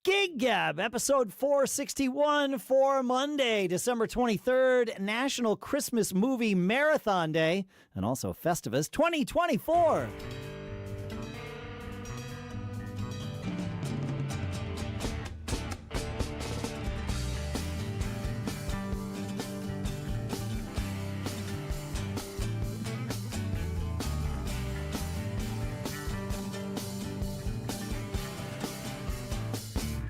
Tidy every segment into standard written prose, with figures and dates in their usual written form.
Gig Gab, episode 461 for Monday, December 23rd, National Christmas Movie Marathon Day, and also Festivus 2024.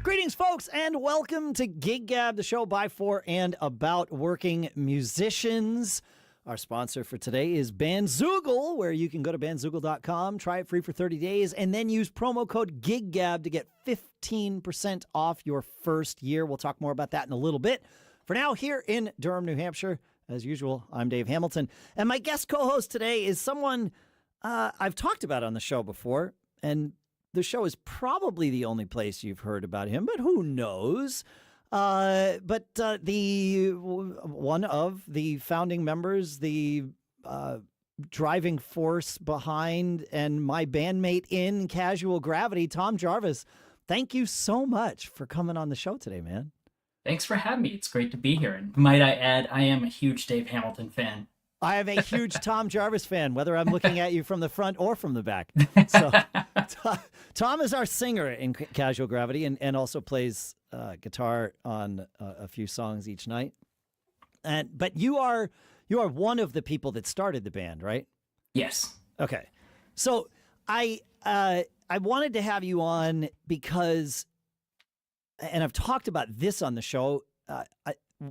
Greetings, folks, and welcome to Gig Gab, the show by, for, and about working musicians. Our sponsor for today is Bandzoogle, where you can go to bandzoogle.com, try it free for 30 days, and then use promo code GIGGAB to get 15% off your first year. We'll talk more about that in a little bit. For now, here in Durham, New Hampshire, as usual, I'm Dave Hamilton, and my guest co-host today is someone I've talked about on the show before, and the show is probably the only place you've heard about him, but who knows? The one of the founding members, the driving force behind, and my bandmate in Casual Gravity, Tom Jarvis. Thank you so much for coming on the show today, man. Thanks for having me. It's great to be here. And might I add, I am a huge Dave Hamilton fan. I am a huge Tom Jarvis fan, whether I'm looking at you from the front or from the back. So, Tom is our singer in Casual Gravity and also plays guitar on a few songs each night. But you are one of the people that started the band, right? Yes. Okay. So I wanted to have you on because, and I've talked about this on the show.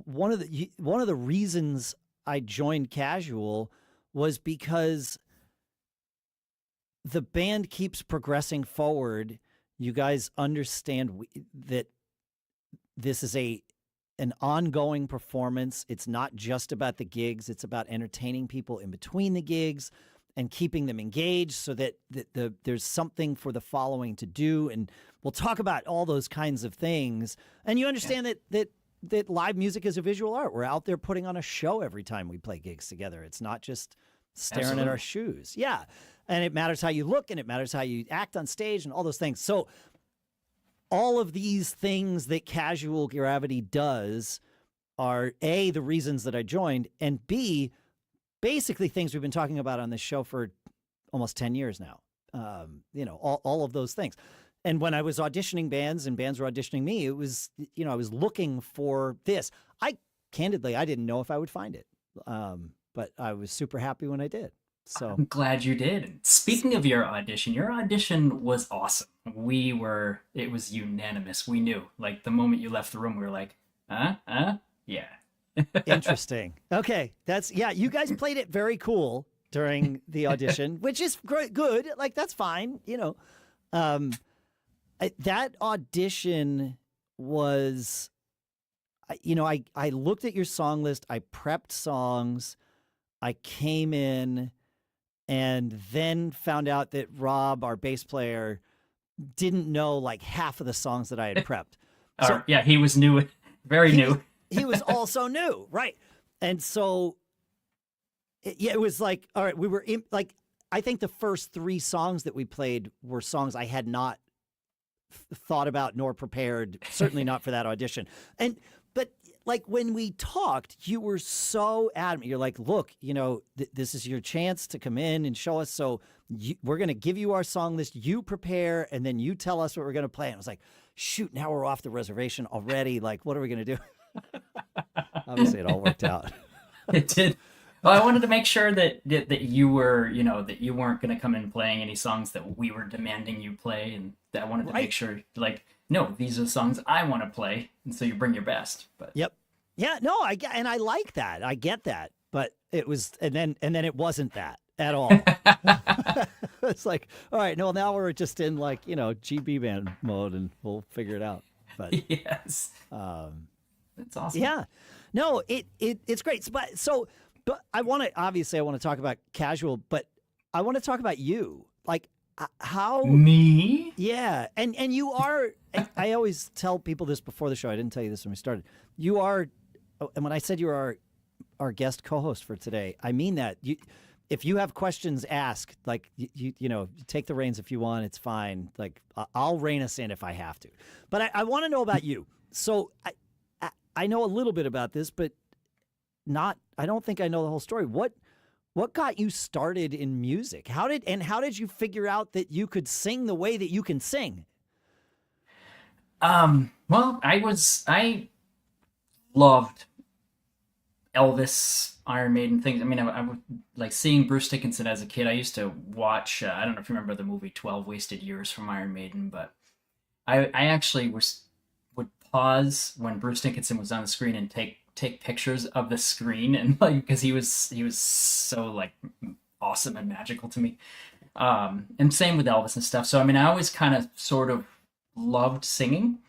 One of the reasons I joined Casual was because the band keeps progressing forward. You guys understand that this is an ongoing performance. It's not just about the gigs. It's about entertaining people in between the gigs and keeping them engaged so that there's something for the following to do. And we'll talk about all those kinds of things. And you understand that live music is a visual art. We're out there putting on a show every time we play gigs together. It's not just staring at our shoes. Yeah. And it matters how you look, and it matters how you act on stage and all those things. So all of these things that Casual Gravity does are A, the reasons that I joined, and B, basically things we've been talking about on this show for almost 10 years now. All of those things. And when I was auditioning bands and bands were auditioning me, it was, I was looking for this. I didn't know if I would find it. But I was super happy when I did. So I'm glad you did. Speaking of your audition was awesome. It was unanimous. We knew, like, the moment you left the room, we were like, yeah. Interesting. Okay. You guys played it very cool during the audition, which is good. Like, that's fine. That audition was, I looked at your song list. I prepped songs. I came in and then found out that Rob, our bass player, didn't know like half of the songs that I had prepped. So, yeah, he was new, very new. He was also new, right? And so, it was like, all right, we were in, like, I think the first three songs that we played were songs I had not thought about nor prepared, certainly not for that audition. But like when we talked, you were so adamant. You're like, look, this is your chance to come in and show us. So we're going to give you our song list. You prepare, and then you tell us what we're going to play. And I was like, shoot, now we're off the reservation already. Like, what are we going to do? Obviously, it all worked out. It did. Well, I wanted to make sure that you were, that you weren't going to come in playing any songs that we were demanding you play, and that I wanted to make sure, like, no, these are the songs I want to play, and so you bring your best. But yep, yeah, no, I like that, I get that, but it was, and then it wasn't that at all. It's like, all right, no, now we're just in like GB band mode, and we'll figure it out. But yes, that's awesome. Yeah, no, it's great. But I want to talk about Casual, but I want to talk about you. Like, how... Me? Yeah. And you are... I always tell people this before the show. I didn't tell you this when we started. You are... And when I said you are our guest co-host for today, I mean that. if you have questions, ask. Like you know, take the reins if you want. It's fine. Like I'll rein us in if I have to. But I want to know about you. So I know a little bit about this, but not. I don't think I know the whole story. What got you started in music? How did you figure out that you could sing the way that you can sing? Well, I loved Elvis, Iron Maiden things. I mean, I would like seeing Bruce Dickinson as a kid. I used to watch, I don't know if you remember the movie 12 Wasted Years from Iron Maiden, but I actually would pause when Bruce Dickinson was on the screen and take pictures of the screen, and like, because he was so like awesome and magical to me. And same with Elvis and stuff. So, I mean, I always kind of sort of loved singing,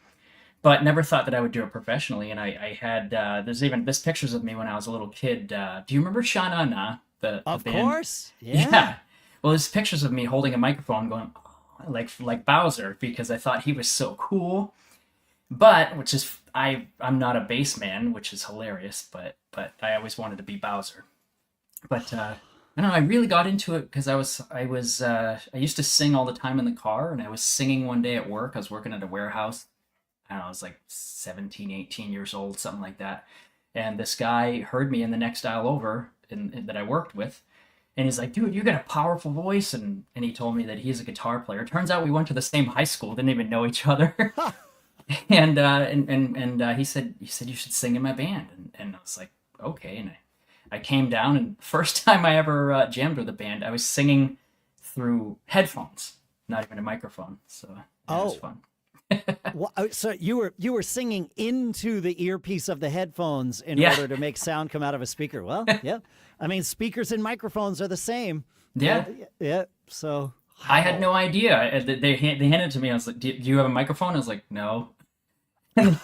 but never thought that I would do it professionally. And I had, there's pictures of me when I was a little kid. Do you remember Sha Na Na? The Of band? course. Yeah. Well, there's pictures of me holding a microphone going, oh, like Bowser, because I thought he was so cool. But, which is, I'm not a bass man, which is hilarious, but I always wanted to be Bowser. But, I don't know, I really got into it because I used to sing all the time in the car, and I was singing one day at work. I was working at a warehouse. I don't know, I was like 17, 18 years old, something like that. And this guy heard me in the next aisle over that I worked with. And he's like, dude, you got a powerful voice. And he told me that he's a guitar player. Turns out we went to the same high school, didn't even know each other. And he said you should sing in my band. And I was like, okay. And I came down, and first time I ever jammed with a band, I was singing through headphones, not even a microphone. So it was fun. Well, so you were singing into the earpiece of the headphones in order to make sound come out of a speaker. Well, yeah. I mean, speakers and microphones are the same. Yeah. Yeah. So I had no idea. They handed it to me. I was like, do you have a microphone? I was like, no. And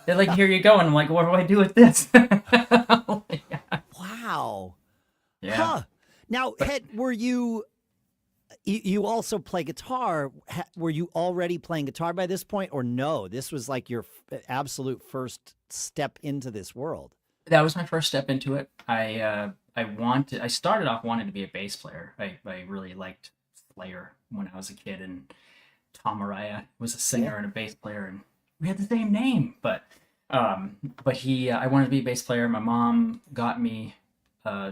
they're like, here you go. And I'm like, what do I do with this? Oh my God. Wow. Yeah. Huh. Now, were you also play guitar? Were you already playing guitar by this point, or no? This was like your absolute first step into this world. That was my first step into it. I started off wanting to be a bass player. I really liked Slayer when I was a kid, and Tom Araya was a singer and a bass player, and we had the same name. But I wanted to be a bass player. My mom got me.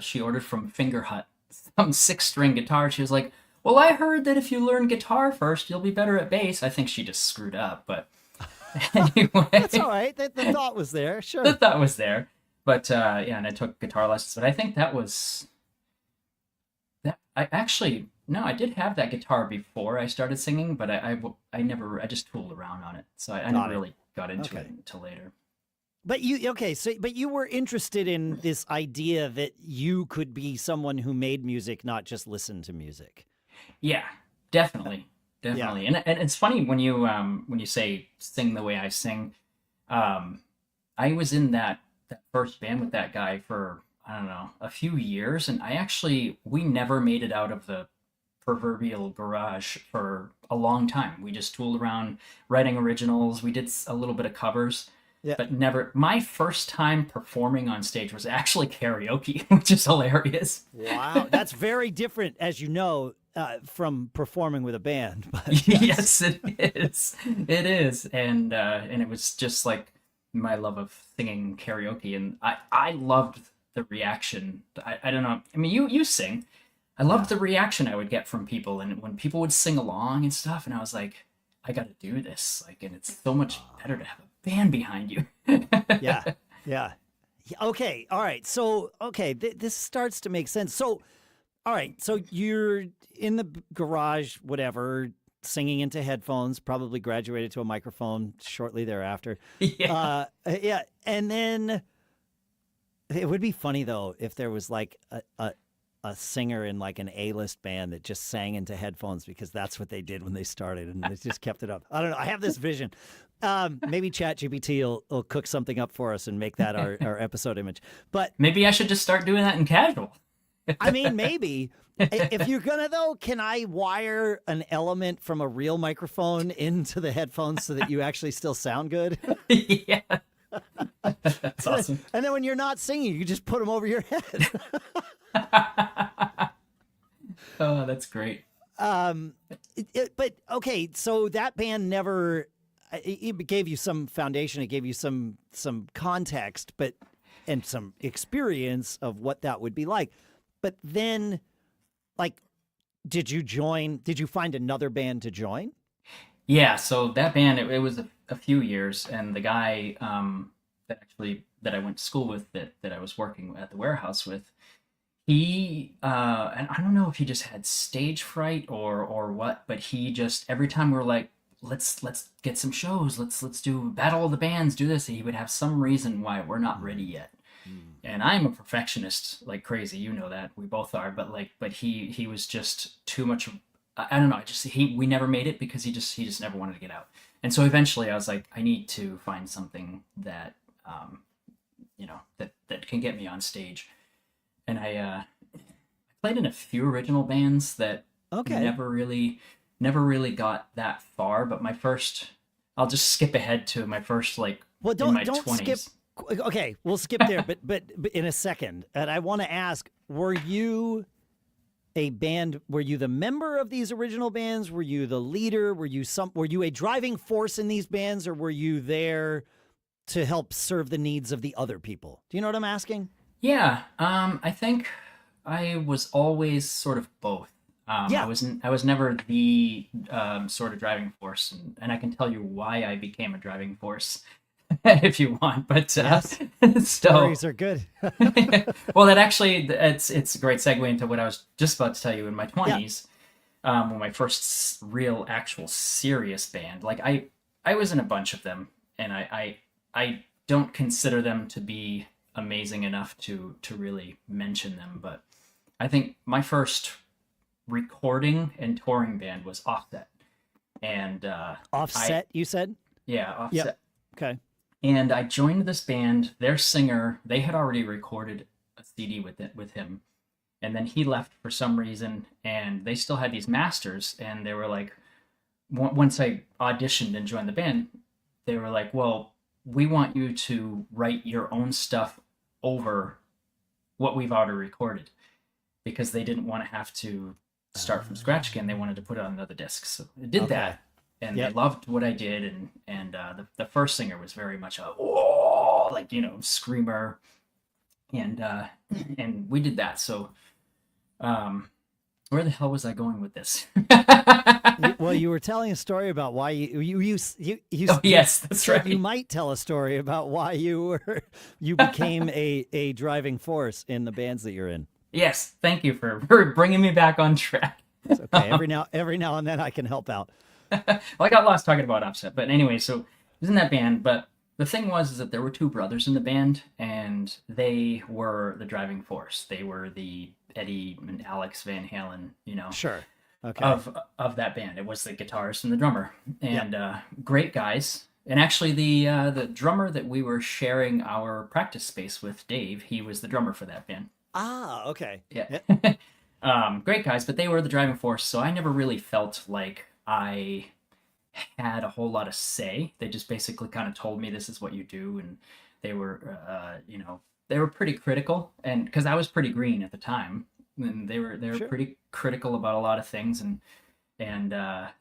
She ordered from Finger Hut some 6-string guitar. She was like, well, I heard that if you learn guitar first, you'll be better at bass. I think she just screwed up, but anyway. That's all right. The thought was there. Sure. The thought was there. But, and I took guitar lessons. But I think that was... I did have that guitar before I started singing, but I just tooled around on it. So I never really got into it until later. But you were interested in this idea that you could be someone who made music, not just listen to music. Yeah, definitely. Yeah. And it's funny when you say sing the way I sing. I was in that first band with that guy for, I don't know, a few years, and we never made it out of the proverbial garage for a long time. We just tooled around writing originals. We did a little bit of covers. Yeah. But never. My first time performing on stage was actually karaoke, which is hilarious. Wow, that's very different, as you know, from performing with a band. But yes, it is. It is, and it was just like my love of singing karaoke, and I loved the reaction. I don't know. I mean, you sing. I loved the reaction I would get from people, and when people would sing along and stuff, and I was like, I got to do this. Like, and it's so much better to have a band behind you. Yeah. Okay. All right. So, this starts to make sense. So, all right. So you're in the garage, whatever, singing into headphones, probably graduated to a microphone shortly thereafter. Yeah. And then it would be funny, though, if there was like a singer in like an A-list band that just sang into headphones because that's what they did when they started, and they just kept it up. I don't know. I have this vision. Maybe ChatGPT will cook something up for us and make that our episode image. But maybe I should just start doing that in casual. I mean, maybe. If you're gonna, though, can I wire an element from a real microphone into the headphones so that you actually still sound good? Yeah. That's awesome. And then when you're not singing, you just put them over your head. Oh, that's great. But okay, so that band never. It gave you some foundation. It gave you some context, and some experience of what that would be like. But then, like, did you find another band to join? Yeah, so that band, it was a few years, and the guy that I went to school with, that I was working at the warehouse with, he and I don't know if he just had stage fright or what, but he just, every time we were like, let's get some shows, let's do Battle of the Bands, do this, he would have some reason why we're not ready yet. And I'm a perfectionist like crazy, you know that, we both are, but he was just too much. I don't know, we never made it because he just never wanted to get out. And so eventually I was like, I need to find something that that can get me on stage. And I played in a few original bands that never really got that far, but I'll just skip ahead to my first, like, in my 20s. Skip. Okay, we'll skip there, but in a second. And I want to ask, were you the member of these original bands? Were you the leader? Were you a driving force in these bands, or were you there to help serve the needs of the other people? Do you know what I'm asking? Yeah, I think I was always sort of both. I was never the sort of driving force, and I can tell you why I became a driving force if you want. But yes. Stories are good. Well, that actually, it's a great segue into what I was just about to tell you. In my 20s, when my first real, actual, serious band, like I was in a bunch of them, and I don't consider them to be amazing enough to really mention them, but I think my first recording and touring band was Offset. And Offset, you said? Yeah, Offset. Yep. Okay. And I joined this band. Their singer, they had already recorded a CD with him, and then he left for some reason, and they still had these masters, and they were like, once I auditioned and joined the band, they were like, well, we want you to write your own stuff over what we've already recorded, because they didn't want to have to start from scratch again. They wanted to put it on another disc. So I did that, and they loved what I did. And the first singer was very much a screamer, and we did that. So where the hell was I going with this? Well, you were telling a story about why you yes, that's right. You might tell a story about why you became a driving force in the bands that you're in. Yes, thank you for bringing me back on track. It's okay. Every now and then I can help out. Well, I got lost talking about Offset, but anyway, so I was in that band. But the thing was that there were two brothers in the band, and they were the driving force. They were the Eddie and Alex Van Halen, Sure. Okay. of that band. It was the guitarist and the drummer, and great guys. And actually, the drummer that we were sharing our practice space with, Dave, he was the drummer for that band. Ah, okay. Yeah. Great guys, but they were the driving force, so I never really felt like I had a whole lot of say. They just basically kind of told me this is what you do, and they were, they were pretty critical, and because I was pretty green at the time, and they were Sure. pretty critical about a lot of things, and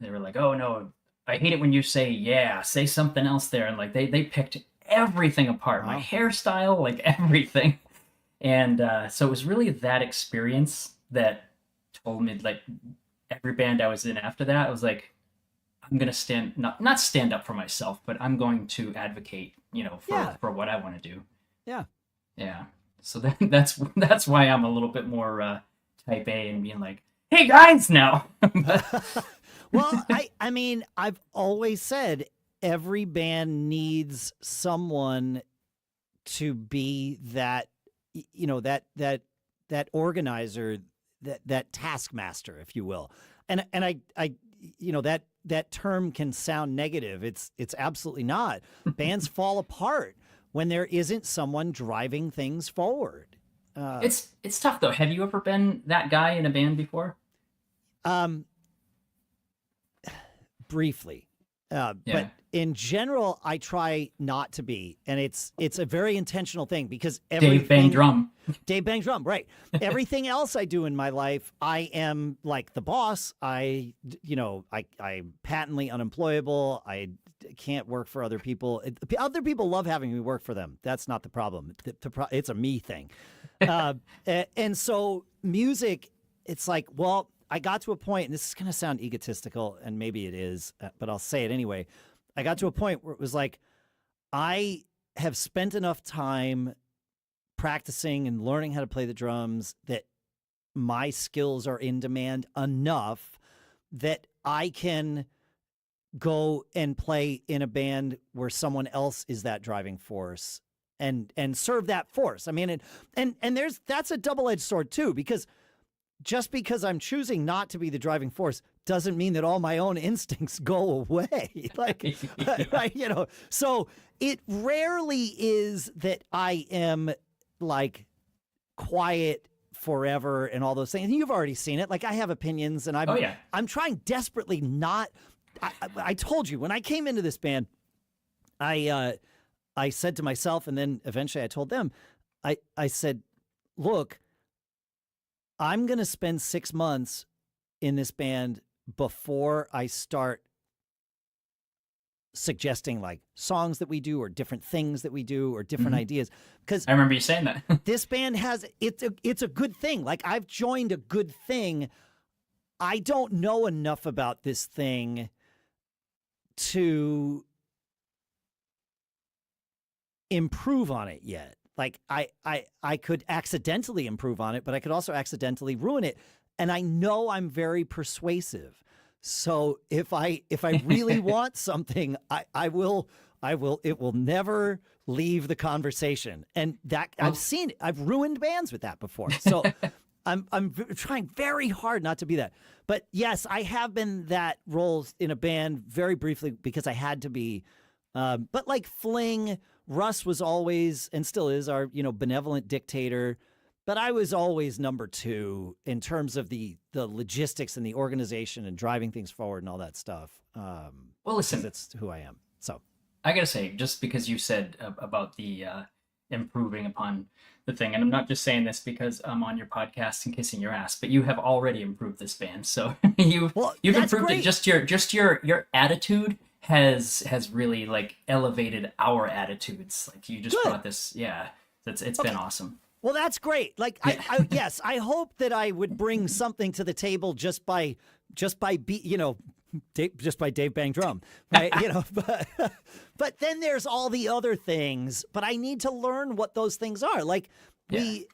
they were like, oh no, I hate it when you say something else there, and like they picked everything apart, my hairstyle, like everything. And so it was really that experience that told me, like, every band I was in after that, I was like, I'm going to not stand up for myself, but I'm going to advocate, for what I want to do. Yeah. Yeah. So that's why I'm a little bit more type A and being like, hey guys, now. Well, I mean, I've always said every band needs someone to be that, that organizer, that taskmaster, if you will. And I that term can sound negative. It's absolutely not. Bands fall apart when there isn't someone driving things forward. It's tough though. Have you ever been that guy in a band before? Briefly. But in general, I try not to be, and it's a very intentional thing because Dave Bang Drum, right? Everything else I do in my life, I am like the boss. I'm patently unemployable. I can't work for other people. Other people love having me work for them. That's not the problem. It's a me thing. And so music, it's like, well, I got to a point, and this is going to sound egotistical, and maybe it is, but I'll say it anyway. I got to a point where it was like, I have spent enough time practicing and learning how to play the drums that my skills are in demand enough that I can go and play in a band where someone else is that driving force and serve that force. I mean, and that's a double-edged sword too, because just because I'm choosing not to be the driving force doesn't mean that all my own instincts go away. So it rarely is that I am like quiet forever and all those things. And you've already seen it. Like, I have opinions, and I'm trying desperately not. I told you when I came into this band, I said to myself, and then eventually I told them, I said, look, I'm going to spend 6 months in this band before I start suggesting like songs that we do or different things that we do or different ideas. Because I remember you saying that. This band it's a good thing. Like, I've joined a good thing. I don't know enough about this thing to improve on it yet. Like, I could accidentally improve on it, but I could also accidentally ruin it. And I know I'm very persuasive. So if I really want something, I will, it will never leave the conversation. And that I've seen it. I've ruined bands with that before. So I'm trying very hard not to be that. But yes, I have been that role in a band very briefly because I had to be. But like Fling, Russ was always and still is our, benevolent dictator. But I was always number two in terms of the logistics and the organization and driving things forward and all that stuff. Well, listen, that's who I am. So I gotta say, just because you said about the improving upon the thing, and I'm not just saying this because I'm on your podcast and kissing your ass, but you have already improved this band. So you've improved great. it. Just your attitude has really like elevated our attitudes. Like, you just brought this. Yeah, it's been awesome. Well, that's great. Like, yes, I hope that I would bring something to the table just by Dave Bang Drum, right? But then there's all the other things. But I need to learn what those things are. Like, we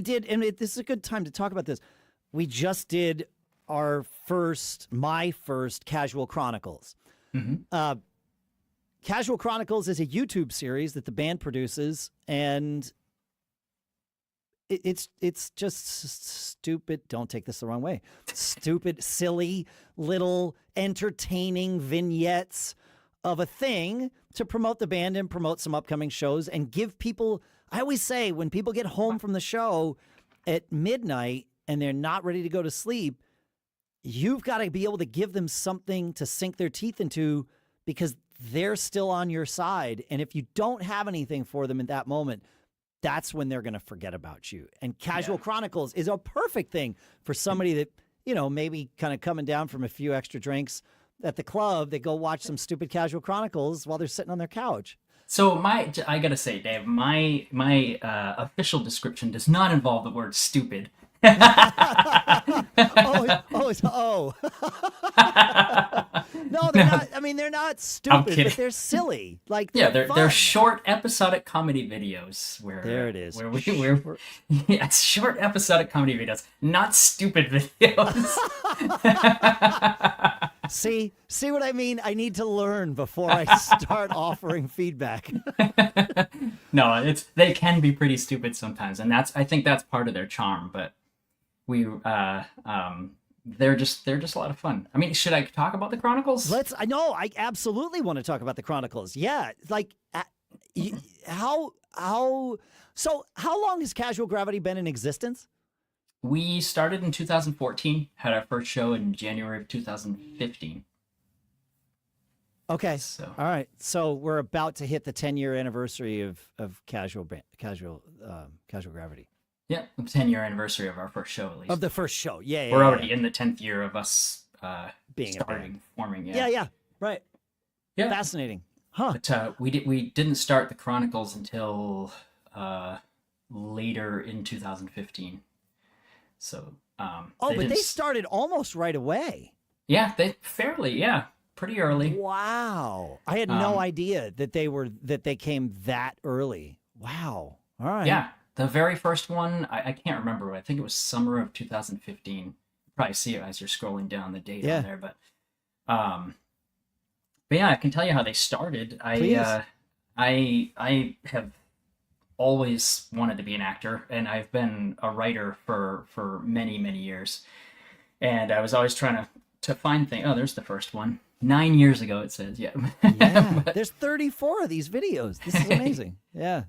did, and this is a good time to talk about this. We just did my first Casual Chronicles. Mm-hmm. Casual Chronicles is a YouTube series that the band produces, and it's just stupid. Don't take this the wrong way. Stupid, silly, little entertaining vignettes of a thing to promote the band and promote some upcoming shows and give people. I always say, when people get home from the show at midnight and they're not ready to go to sleep, you've got to be able to give them something to sink their teeth into, because they're still on your side. And if you don't have anything for them in that moment, that's when they're going to forget about you. And Casual Chronicles is a perfect thing for somebody that, maybe kind of coming down from a few extra drinks at the club, they go watch some stupid Casual Chronicles while they're sitting on their couch. So I got to say, Dave, my official description does not involve the word stupid. Oh. No, they're not. I mean, they're not stupid, but they're silly. Like, they're short episodic comedy videos where there it is. Short episodic comedy videos, not stupid videos. See what I mean? I need to learn before I start offering feedback. No, they can be pretty stupid sometimes, and I think that's part of their charm. But they're just a lot of fun. I mean, should I talk about the Chronicles? I absolutely want to talk about the Chronicles. Yeah, like how long has Casual Gravity been in existence? We started in 2014, had our first show in January of 2015. Okay. So All right. So we're about to hit the 10-year anniversary of Casual Gravity. yeah, the 10-year anniversary of our first show, at least. Of the first show. Yeah. We're already in the 10th year of us being forming. Yeah. Right. Yeah. Fascinating. Huh. But we didn't start the Chronicles until later in 2015. So but they started almost right away. Yeah, pretty early. Wow. I had no idea that they came that early. Wow. All right. Yeah. The very first one, I can't remember. I think it was summer of 2015. You probably see it as you're scrolling down the date on there, but yeah, I can tell you how they started. I have always wanted to be an actor, and I've been a writer for many, many years. And I was always trying to find things. Oh, there's the first one. 9 years ago, it says. Yeah. Yeah. There's 34 of these videos. This is amazing. Yeah.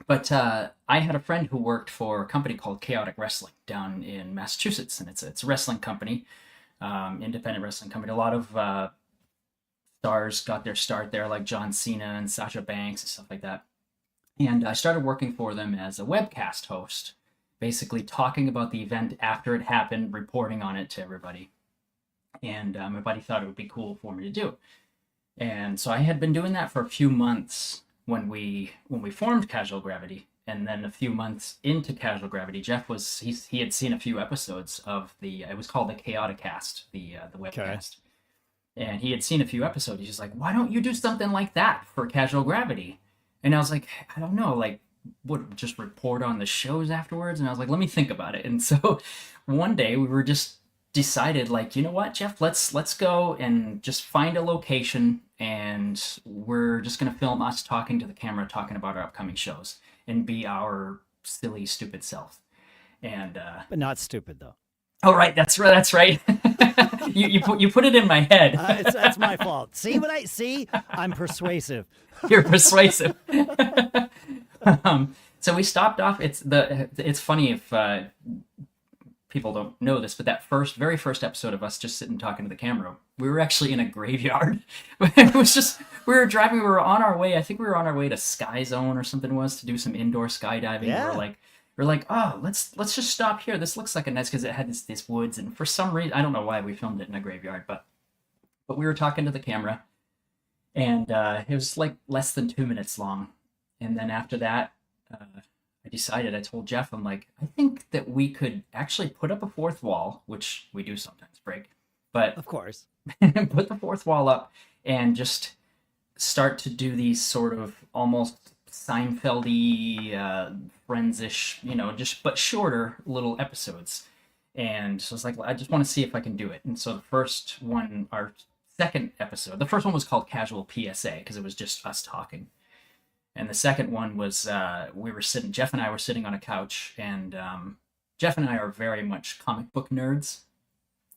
But I had a friend who worked for a company called Chaotic Wrestling down in Massachusetts, and it's a wrestling company, independent wrestling company. A lot of stars got their start there, like John Cena and Sasha Banks and stuff like that. And I started working for them as a webcast host, basically talking about the event after it happened, reporting on it to everybody. And my buddy thought it would be cool for me to do. And so I had been doing that for a few months when we formed Casual Gravity. And then a few months into Casual Gravity, Jeff he had seen a few episodes of it was called the Chaotic Cast, the webcast. Okay. And he had seen a few episodes. He's like, why don't you do something like that for Casual Gravity? And I was like, I don't know, like, would just report on the shows afterwards? And I was like, let me think about it. And so one day we were just decided, like, you know what, Jeff, let's go and just find a location, and we're just going to film us talking to the camera, talking about our upcoming shows, and be our silly, stupid self. And but not stupid, though. Oh, right. That's right. you put it in my head. That's my fault. See what I see? I'm persuasive. You're persuasive. So we stopped off. It's funny if people don't know this, but that very first episode of us just sitting talking to the camera, we were actually in a graveyard. It was just, we were driving. We were on our way. I think we were on our way to Sky Zone or something to do some indoor skydiving. Yeah. We're like, oh, let's just stop here. This looks like a nice, because it had this woods, and for some reason, I don't know why we filmed it in a graveyard, but we were talking to the camera, and it was like less than 2 minutes long. And then after that, I told Jeff, I'm like, I think that we could actually put up a fourth wall, which we do sometimes break, but of course, put the fourth wall up and just start to do these sort of almost Seinfeld-y, Friends-ish, but shorter little episodes. And so I was like, I just want to see if I can do it. And so the first one, our second episode, the first one was called Casual PSA, because it was just us talking. And the second one was, Jeff and I were sitting on a couch, and Jeff and I are very much comic book nerds.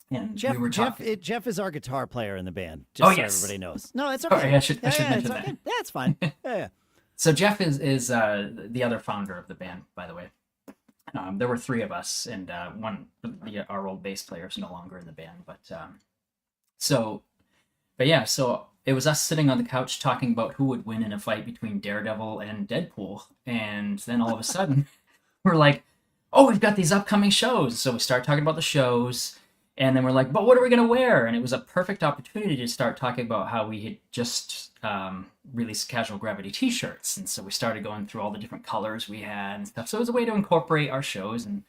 And Jeff, we were talking. Jeff is our guitar player in the band, just so everybody knows. No, it's okay. Sorry, I should mention that. Okay. Yeah, it's fine. Yeah. So Jeff is the other founder of the band, by the way. There were three of us, and our old bass player is no longer in the band. So it was us sitting on the couch talking about who would win in a fight between Daredevil and Deadpool. And then all of a sudden, we're like, oh, we've got these upcoming shows. So we start talking about the shows. And then we're like, but what are we going to wear? And it was a perfect opportunity to start talking about how we had just released Casual Gravity t-shirts. And so we started going through all the different colors we had and stuff. So it was a way to incorporate our shows. And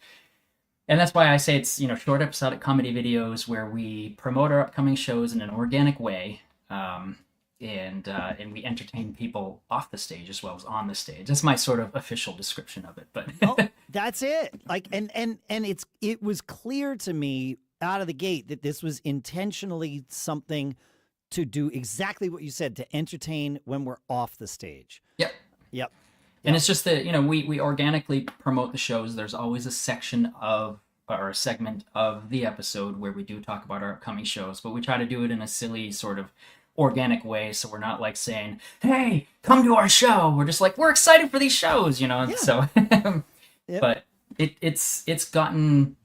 that's why I say it's, short episodic comedy videos where we promote our upcoming shows in an organic way. And we entertain people off the stage as well as on the stage. That's my sort of official description of it. But that's it. Like, and it was clear to me out of the gate that this was intentionally something to do exactly what you said, to entertain when we're off the stage. Yep. And it's just that, we organically promote the shows. There's always a section or a segment of the episode where we do talk about our upcoming shows, but we try to do it in a silly sort of organic way. So we're not like saying, hey, come to our show. We're just like, we're excited for these shows, Yeah. So, Yep. But it's gotten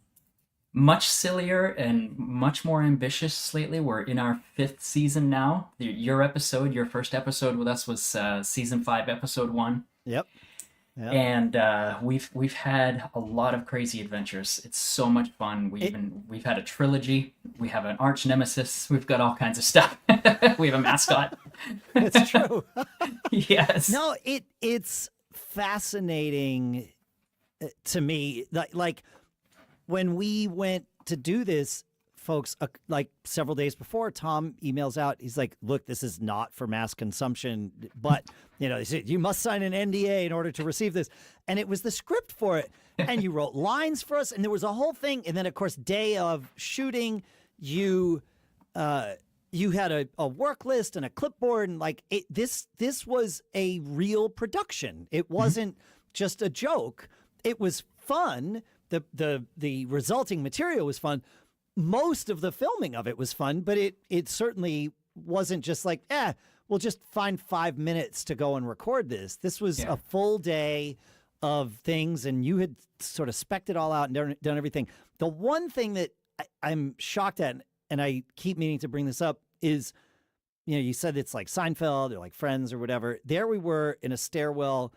much sillier and much more ambitious lately. We're in our 5th season now. Your first episode with us was season 5, episode 1. Yep. Yep. And we've had a lot of crazy adventures. It's so much fun. We've had a trilogy. We have an arch nemesis. We've got all kinds of stuff. We have a mascot. It's true. Yes. No, it's fascinating to me. Like when we went to do this, folks, like several days before, Tom emails out. He's like, "Look, this is not for mass consumption, but he said you must sign an NDA in order to receive this." And it was the script for it, and you wrote lines for us, and there was a whole thing. And then, of course, day of shooting, you had a work list and a clipboard, and like this was a real production. It wasn't just a joke. It was fun. The resulting material was fun. Most of the filming of it was fun, but it certainly wasn't just like, we'll just find 5 minutes to go and record this. This was a full day of things, and you had sort of spec'd it all out and done everything. The one thing that I'm shocked at, and I keep meaning to bring this up, is, you said it's like Seinfeld or like Friends or whatever. There we were in a stairwell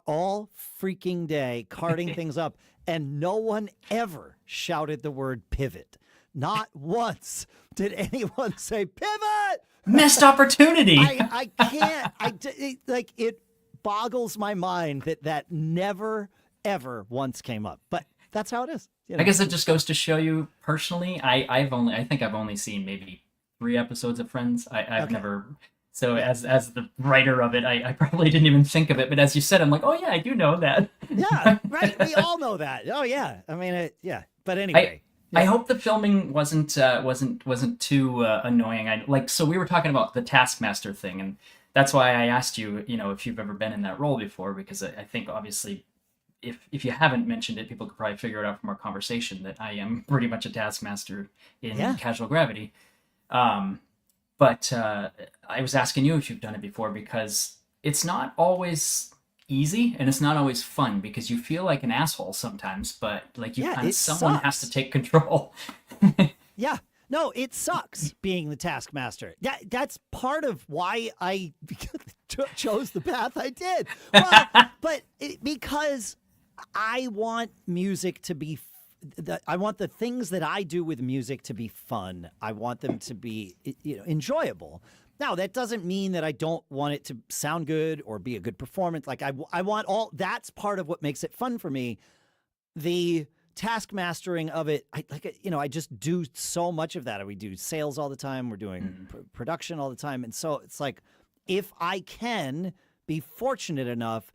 all freaking day carting things up, and no one ever shouted the word pivot. Not once did anyone say pivot. Missed opportunity. I can't. It boggles my mind that never ever once came up. But that's how it is. I guess it just goes to show you personally. I think I've only seen maybe 3 episodes of Friends. I've never. So as the writer of it, I probably didn't even think of it. But as you said, I'm like, oh yeah, I do know that. Yeah, right. We all know that. Oh yeah. I mean, yeah. But anyway. I hope the filming wasn't too annoying. So we were talking about the taskmaster thing, and that's why I asked you, if you've ever been in that role before, because I think obviously, if you haven't mentioned it, people could probably figure it out from our conversation that I am pretty much a taskmaster in Casual Gravity. But I was asking you if you've done it before, because it's not always easy and it's not always fun, because you feel like an asshole sometimes, but like someone has to take control. Yeah. No, it sucks being the taskmaster. That's part of why I chose the path I did. Well, because I want music to be I want the things that I do with music to be fun. I want them to be enjoyable. Now, that doesn't mean that I don't want it to sound good or be a good performance. Like I want that's part of what makes it fun for me. The taskmastering of it, I just do so much of that. We do sales all the time. We're doing production all the time. And so it's like, if I can be fortunate enough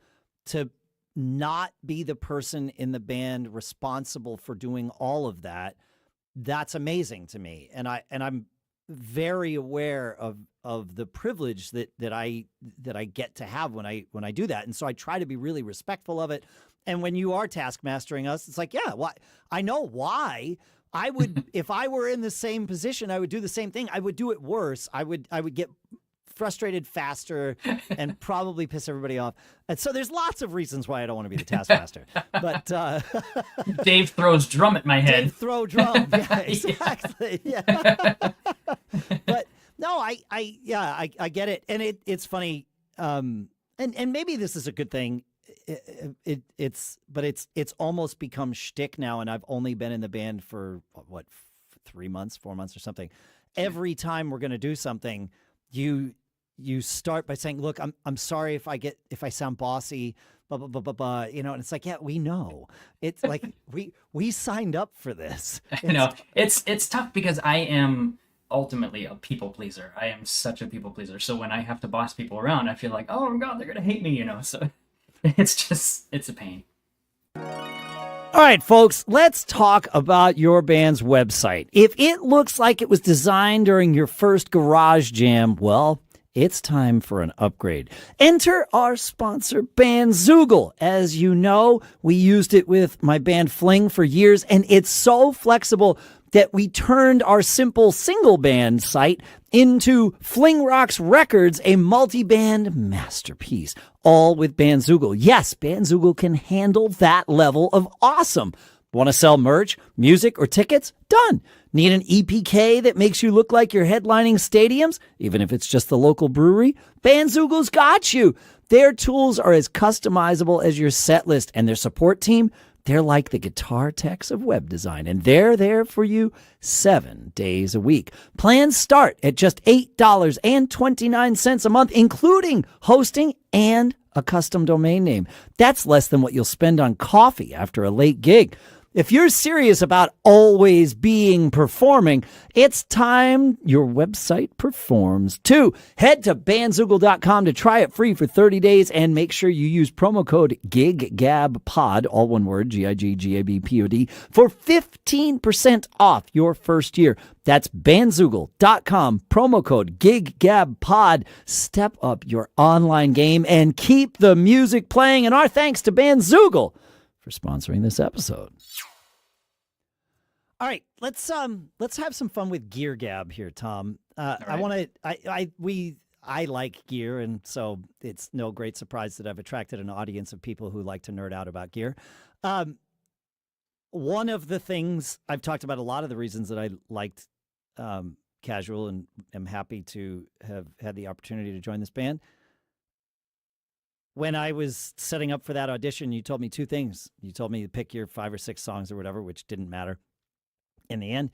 to not be the person in the band responsible for doing all of that, that's amazing to me. And I'm very aware of the privilege that I get to have when I do that. And so I try to be really respectful of it. And when you are taskmastering us, it's like, I know why. I would, if I were in the same position, I would do the same thing. I would do it worse. I would get frustrated faster and probably piss everybody off. And so there's lots of reasons why I don't want to be the taskmaster. But Dave throws drum at my head. Dave throw drum. Yeah, exactly. Yeah. But no, I get it. And it's funny. And maybe this is a good thing. It's almost become shtick now, and I've only been in the band for 3 months, 4 months or something. Every time we're going to do something, you start by saying, "Look, I'm sorry if I sound bossy, blah blah blah blah blah." And it's like, yeah, we know. It's like we signed up for this. It's tough because I am ultimately a people pleaser. I am such a people pleaser. So when I have to boss people around, I feel like, oh my God, they're gonna hate me. So it's a pain. All right, folks, let's talk about your band's website. If it looks like it was designed during your first garage jam, well, it's time for an upgrade. Enter our sponsor, Bandzoogle. As you know, we used it with my band Fling for years, and it's so flexible that we turned our simple single band site into Fling Rocks Records, a multi-band masterpiece, all with Bandzoogle. Yes, Bandzoogle can handle that level of awesome. Want to sell merch, music, or tickets? Done. Need an EPK that makes you look like you're headlining stadiums, even if it's just the local brewery? Bandzoogle's got you. Their tools are as customizable as your set list, and their support team, they're like the guitar techs of web design, and they're there for you 7 days a week. Plans start at just $8.29 a month, including hosting and a custom domain name. That's less than what you'll spend on coffee after a late gig. If you're serious about always being performing, it's time your website performs too. Head to bandzoogle.com to try it free for 30 days and make sure you use promo code giggabpod, all one word, GIGGABPOD, for 15% off your first year. That's bandzoogle.com, promo code giggabpod. Step up your online game and keep the music playing. And our thanks to Bandzoogle for sponsoring this episode. All right, let's have some fun with Gear Gab here, Tom. Right. I like gear, and so it's no great surprise that I've attracted an audience of people who like to nerd out about gear. One of the things I've talked about, a lot of the reasons that I liked Casual and am happy to have had the opportunity to join this band. When I was setting up for that audition, you told me two things. You told me to pick your 5 or 6 songs or whatever, which didn't matter in the end.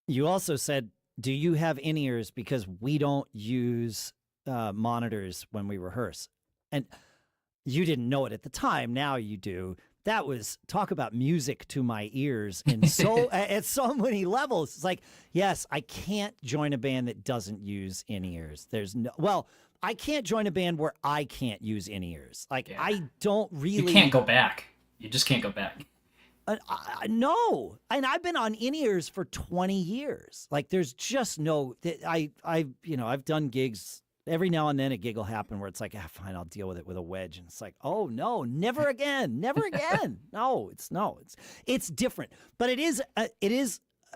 You also said, do you have in-ears? Because we don't use monitors when we rehearse. And you didn't know it at the time. Now you do. That was, talk about music to my ears in so at so many levels. It's like, yes, I can't join a band that doesn't use in-ears. I can't join a band where I can't use in-ears. Like, yeah. I don't really... You can't go back. You just can't go back. No. And I've been on in-ears for 20 years. Like, there's just no... I've done gigs. Every now and then a gig will happen where it's like, fine, I'll deal with it with a wedge. And it's like, oh, no, never again. Never again. It's different. But it is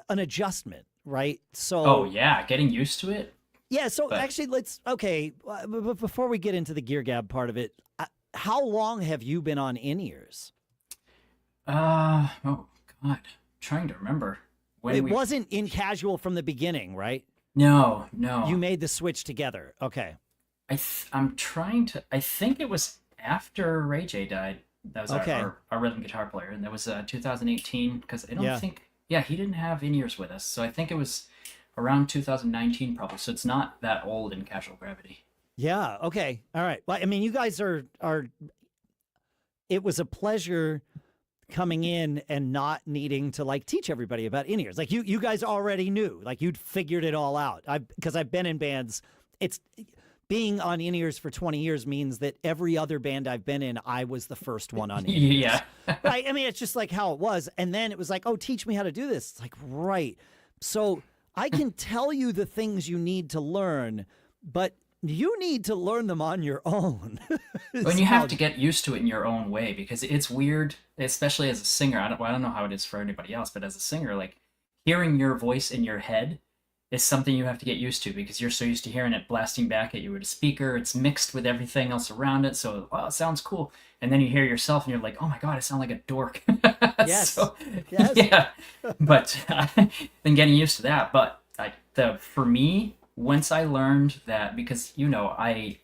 an adjustment, right? So... Oh, yeah. Getting used to it. Yeah, so actually, before we get into the Gear Gab part of it, how long have you been on in-ears? Oh, God. Trying to remember. It wasn't in Casual from the beginning, right? No. You made the switch together. Okay. I think it was after Ray J died. That was our rhythm guitar player, and that was 2018, because I don't think... Yeah, he didn't have in-ears with us, so I think it was... around 2019, probably. So it's not that old in Casual Gravity. Yeah. Okay. All right. Well, I mean, you guys are. It was a pleasure coming in and not needing to teach everybody about in-ears. Like you guys already knew. Like you'd figured it all out. Because I've been in bands. It's being on in-ears for 20 years means that every other band I've been in, I was the first one on in-ears. Yeah. Right. I mean, it's just like how it was. And then it was like, oh, teach me how to do this. It's like, right. So I can tell you the things you need to learn, but you need to learn them on your own. And you have to get used to it in your own way, because it's weird, especially as a singer. I don't know how it is for anybody else, but as a singer, like hearing your voice in your head is something you have to get used to, because you're so used to hearing it blasting back at you with a speaker. It's mixed with everything else around it, so wow, it sounds cool. And then you hear yourself, and you're like, "Oh my god, I sound like a dork." Yes. Yes. Yeah. But then getting used to that. But for me, once I learned that, because I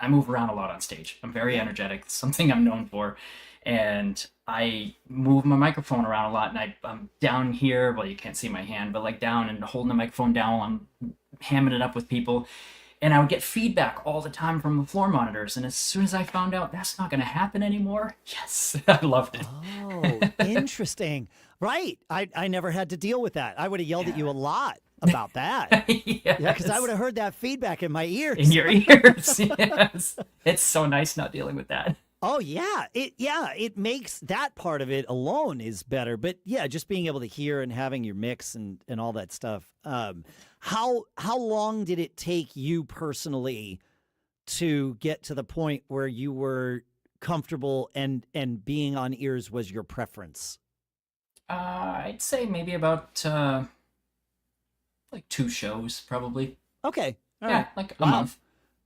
move around a lot on stage. I'm very energetic. It's something I'm known for. And I move my microphone around a lot, and I'm down here. Well, you can't see my hand, but down and holding the microphone down while I'm hamming it up with people. And I would get feedback all the time from the floor monitors. And as soon as I found out that's not going to happen anymore, yes, I loved it. Oh, interesting. Right. I never had to deal with that. I would have yelled at you a lot about that. Yes. Yeah, because I would have heard that feedback in my ears. In your ears, yes. It's so nice not dealing with that. Oh, yeah. It makes that part of it alone is better. But yeah, just being able to hear and having your mix and all that stuff. How long did it take you personally to get to the point where you were comfortable and being on ears was your preference? I'd say maybe about 2 shows, probably. Okay. All right. Like a month.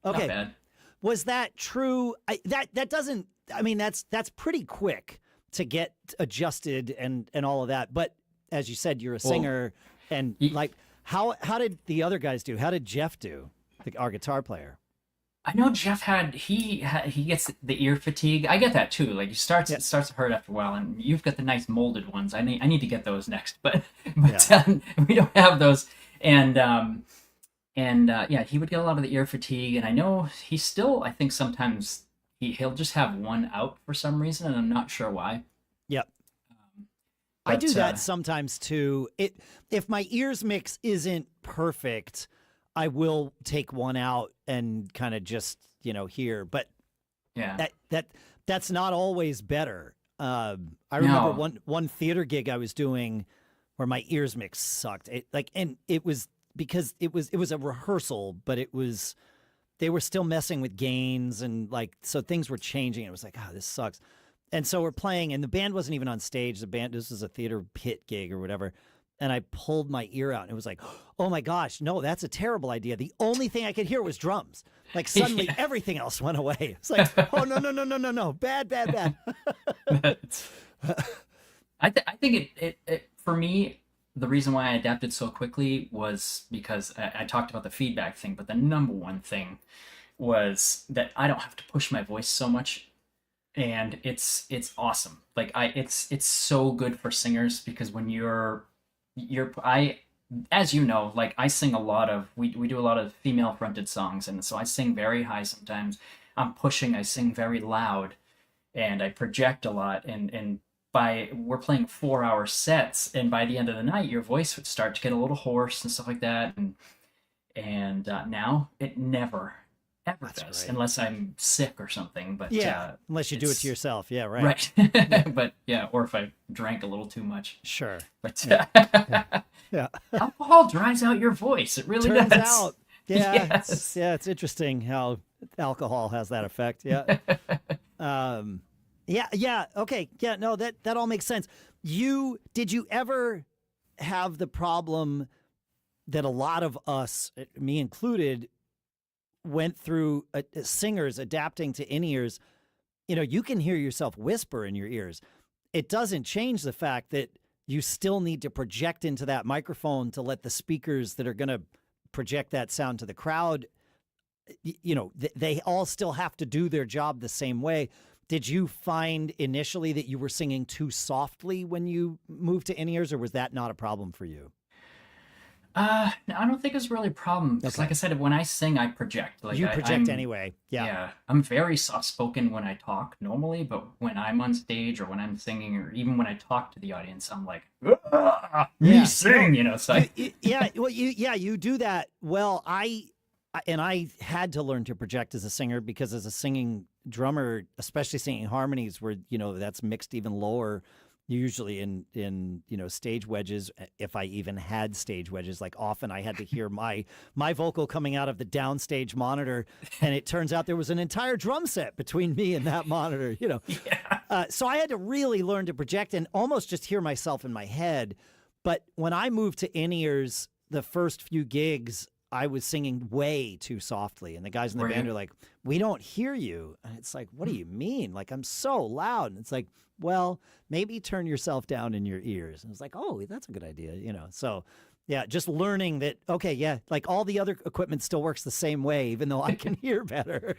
Okay. Not bad. Was that true? That doesn't. I mean, that's pretty quick. to get adjusted and all of that. But as you said, you're a singer, and like how did the other guys do? How did Jeff do, our guitar player? I know Jeff he gets the ear fatigue. I get that too. Like it starts to hurt after a while, and you've got the nice molded ones. I need to get those next, but we don't have those. And he would get a lot of the ear fatigue, and I know he still. I think sometimes he'll just have one out for some reason, and I'm not sure why. Yep. I do that sometimes too. If my ears mix isn't perfect, I will take one out and kind of just, hear. But that's not always better. I remember one theater gig I was doing where my ears mix sucked. And it was because it was a rehearsal, but they were still messing with gains and so things were changing. It was like, this sucks. And so we're playing, and the band wasn't even on stage. This was a theater pit gig or whatever. And I pulled my ear out, and it was like, oh my gosh, no, that's a terrible idea. The only thing I could hear was drums. Like suddenly everything else went away. It's like, oh, no. Bad. I think it for me, the reason why I adapted so quickly was because I talked about the feedback thing, but the number one thing was that I don't have to push my voice so much. And it's awesome. Like it's so good for singers, because when as you know, like I sing a lot of, we do a lot of female fronted songs. And so I sing very high sometimes. I sing very loud, and I project a lot. And we're playing 4-hour sets. And by the end of the night, your voice would start to get a little hoarse and stuff like that. And now it never ever does, right. Unless I'm sick or something. But unless you do it to yourself. Yeah, right. But or if I drank a little too much. Sure. But yeah. Alcohol dries out your voice. It really Turns does. out. Yeah. Yes. It's interesting how alcohol has that effect. Yeah. Yeah. Okay. Yeah. No, that all makes sense. Did you ever have the problem that a lot of us, me included, went through, singers adapting to in-ears? You can hear yourself whisper in your ears. It doesn't change the fact that you still need to project into that microphone to let the speakers that are going to project that sound to the crowd, they all still have to do their job the same way. Did you find initially that you were singing too softly when you moved to in-ears, or was that not a problem for you? I don't think it's really a problem. Okay. Like I said, when I sing, I project. Like you project anyway. Yeah. I'm very soft-spoken when I talk normally, but when I'm on stage or when I'm singing, or even when I talk to the audience, I'm like, sing, So you do that. Well, I had to learn to project as a singer, because as a singing drummer, especially singing harmonies, where that's mixed even lower, usually in stage wedges, if I even had stage wedges. Like often I had to hear my vocal coming out of the downstage monitor, and it turns out there was an entire drum set between me and that monitor. So I had to really learn to project and almost just hear myself in my head. But when I moved to in-ears, the first few gigs, I was singing way too softly, and the guys in the band are like, "We don't hear you." And it's like, "What do you mean? Like, I'm so loud." And it's like, well, maybe turn yourself down in your ears. And it's like, oh, that's a good idea, So, yeah, just learning that, okay, yeah, like all the other equipment still works the same way, even though I can hear better.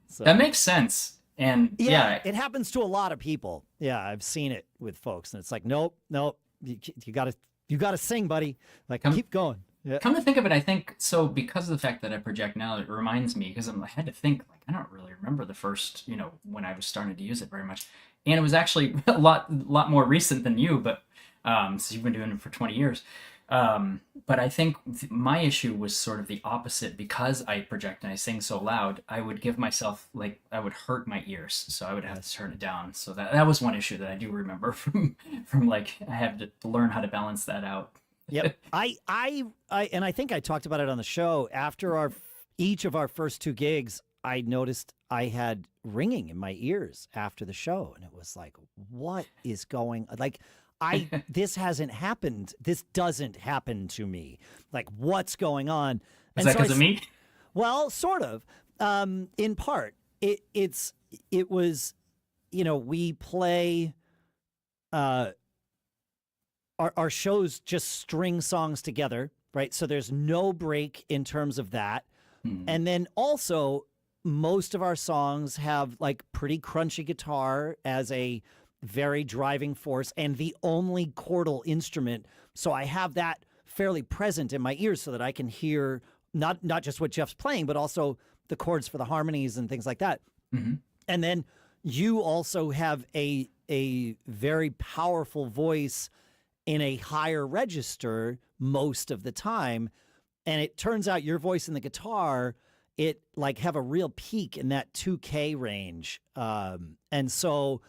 So, that makes sense. And it happens to a lot of people. Yeah, I've seen it with folks, and it's like, nope, you gotta sing, buddy. Like, keep going. Yeah. Come to think of it, I think so, because of the fact that I project now, it reminds me, because I had to think, like, I don't really remember the first, when I was starting to use it very much. And it was actually a lot more recent than you, but since you've been doing it for 20 years. But I think my issue was sort of the opposite. Because I project and I sing so loud, I would give myself, like, I would hurt my ears, so I would have to turn it down. So that was one issue that I do remember from like, I had to learn how to balance that out. Yep. And I think I talked about it on the show. After each of our first two gigs, I noticed I had ringing in my ears after the show, and it was like, what is going on? Like, this hasn't happened. This doesn't happen to me. Like, what's going on? Is that because of me? Well, sort of. In part, it was, we play uh, our shows just string songs together, right? So there's no break in terms of that. And then also, most of our songs have like pretty crunchy guitar as a very driving force and the only chordal instrument. So I have that fairly present in my ears so that I can hear not just what Jeff's playing, but also the chords for the harmonies and things like that. And then you also have a very powerful voice in a higher register most of the time. And it turns out your voice and the guitar, it like have a real peak in that 2K range. And so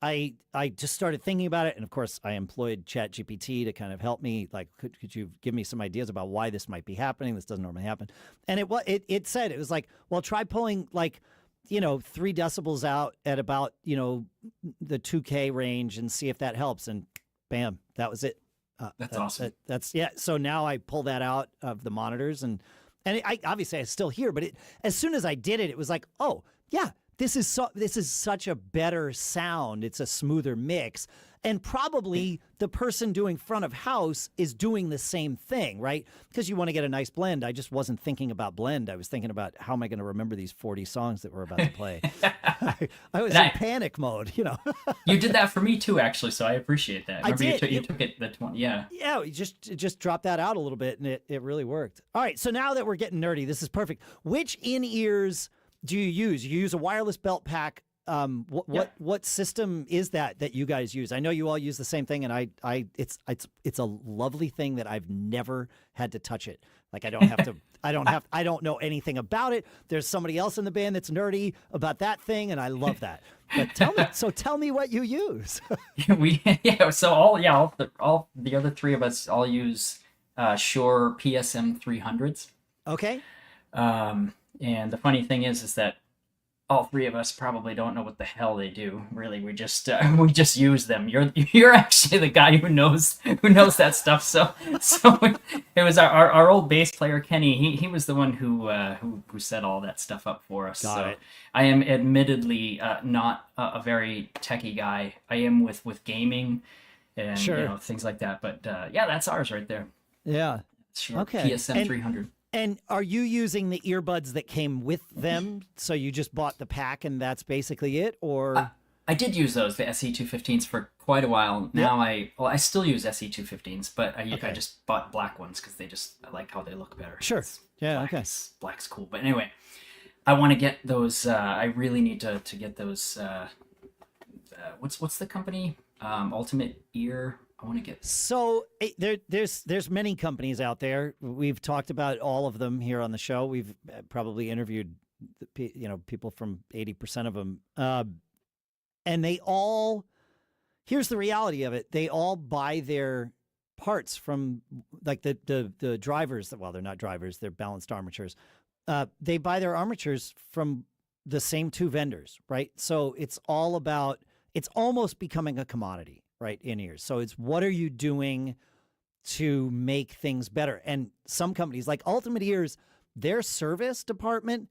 I just started thinking about it. And of course I employed ChatGPT to kind of help me. Like, could you give me some ideas about why this might be happening? This doesn't normally happen. And it said, it was like, well, try pulling like, 3 decibels out at about, the 2K range and see if that helps. And bam, that was it. That's awesome. Yeah. So now I pull that out of the monitors and I obviously I still hear, but as soon as I did it, it was like, oh yeah, this is such a better sound. It's a smoother mix. And probably the person doing front of house is doing the same thing, right? Because you want to get a nice blend. I just wasn't thinking about blend. I was thinking about how am I going to remember these 40 songs that we're about to play. I was in panic mode, You did that for me too, actually, so I appreciate that. Remember, I did. You took it the 20, yeah. Yeah, we just dropped that out a little bit, and it really worked. All right, so now that we're getting nerdy, this is perfect. Which in-ears do you use? You use a wireless belt pack. What system is that you guys use? I know you all use the same thing, and it's a lovely thing that I've never had to touch it. Like I don't have to, I don't know anything about it. There's somebody else in the band that's nerdy about that thing, and I love that. But tell me what you use. So all the other three of us all use Shure PSM 300s. Okay. And the funny thing is that all three of us probably don't know what the hell they do. Really, we just use them. You're actually the guy who knows that stuff. So it was our old bass player Kenny. He was the one who set all that stuff up for us. Got it. I am admittedly not a very techie guy. I am with gaming and things like that. But that's ours right there. Yeah. Sure. Okay. PSM 300. And are you using the earbuds that came with them? So you just bought the pack and that's basically it? Or I did use those, the SE215s, for quite a while. Now I still use SE215s, but I just bought black ones because I like how they look better. Sure. Yeah, Black's cool. But anyway, I want to get those. I really need to get those. What's the company? Ultimate Ear. I want to get. So there's many companies out there. We've talked about all of them here on the show. We've probably interviewed people from 80% of them, and they all. Here's the reality of it: they all buy their parts from like the drivers. Well, they're not drivers; they're balanced armatures. They buy their armatures from the same two vendors, right? So it's all about. It's almost becoming a commodity. Right, in ears. So it's what are you doing to make things better? And some companies like Ultimate Ears, their service department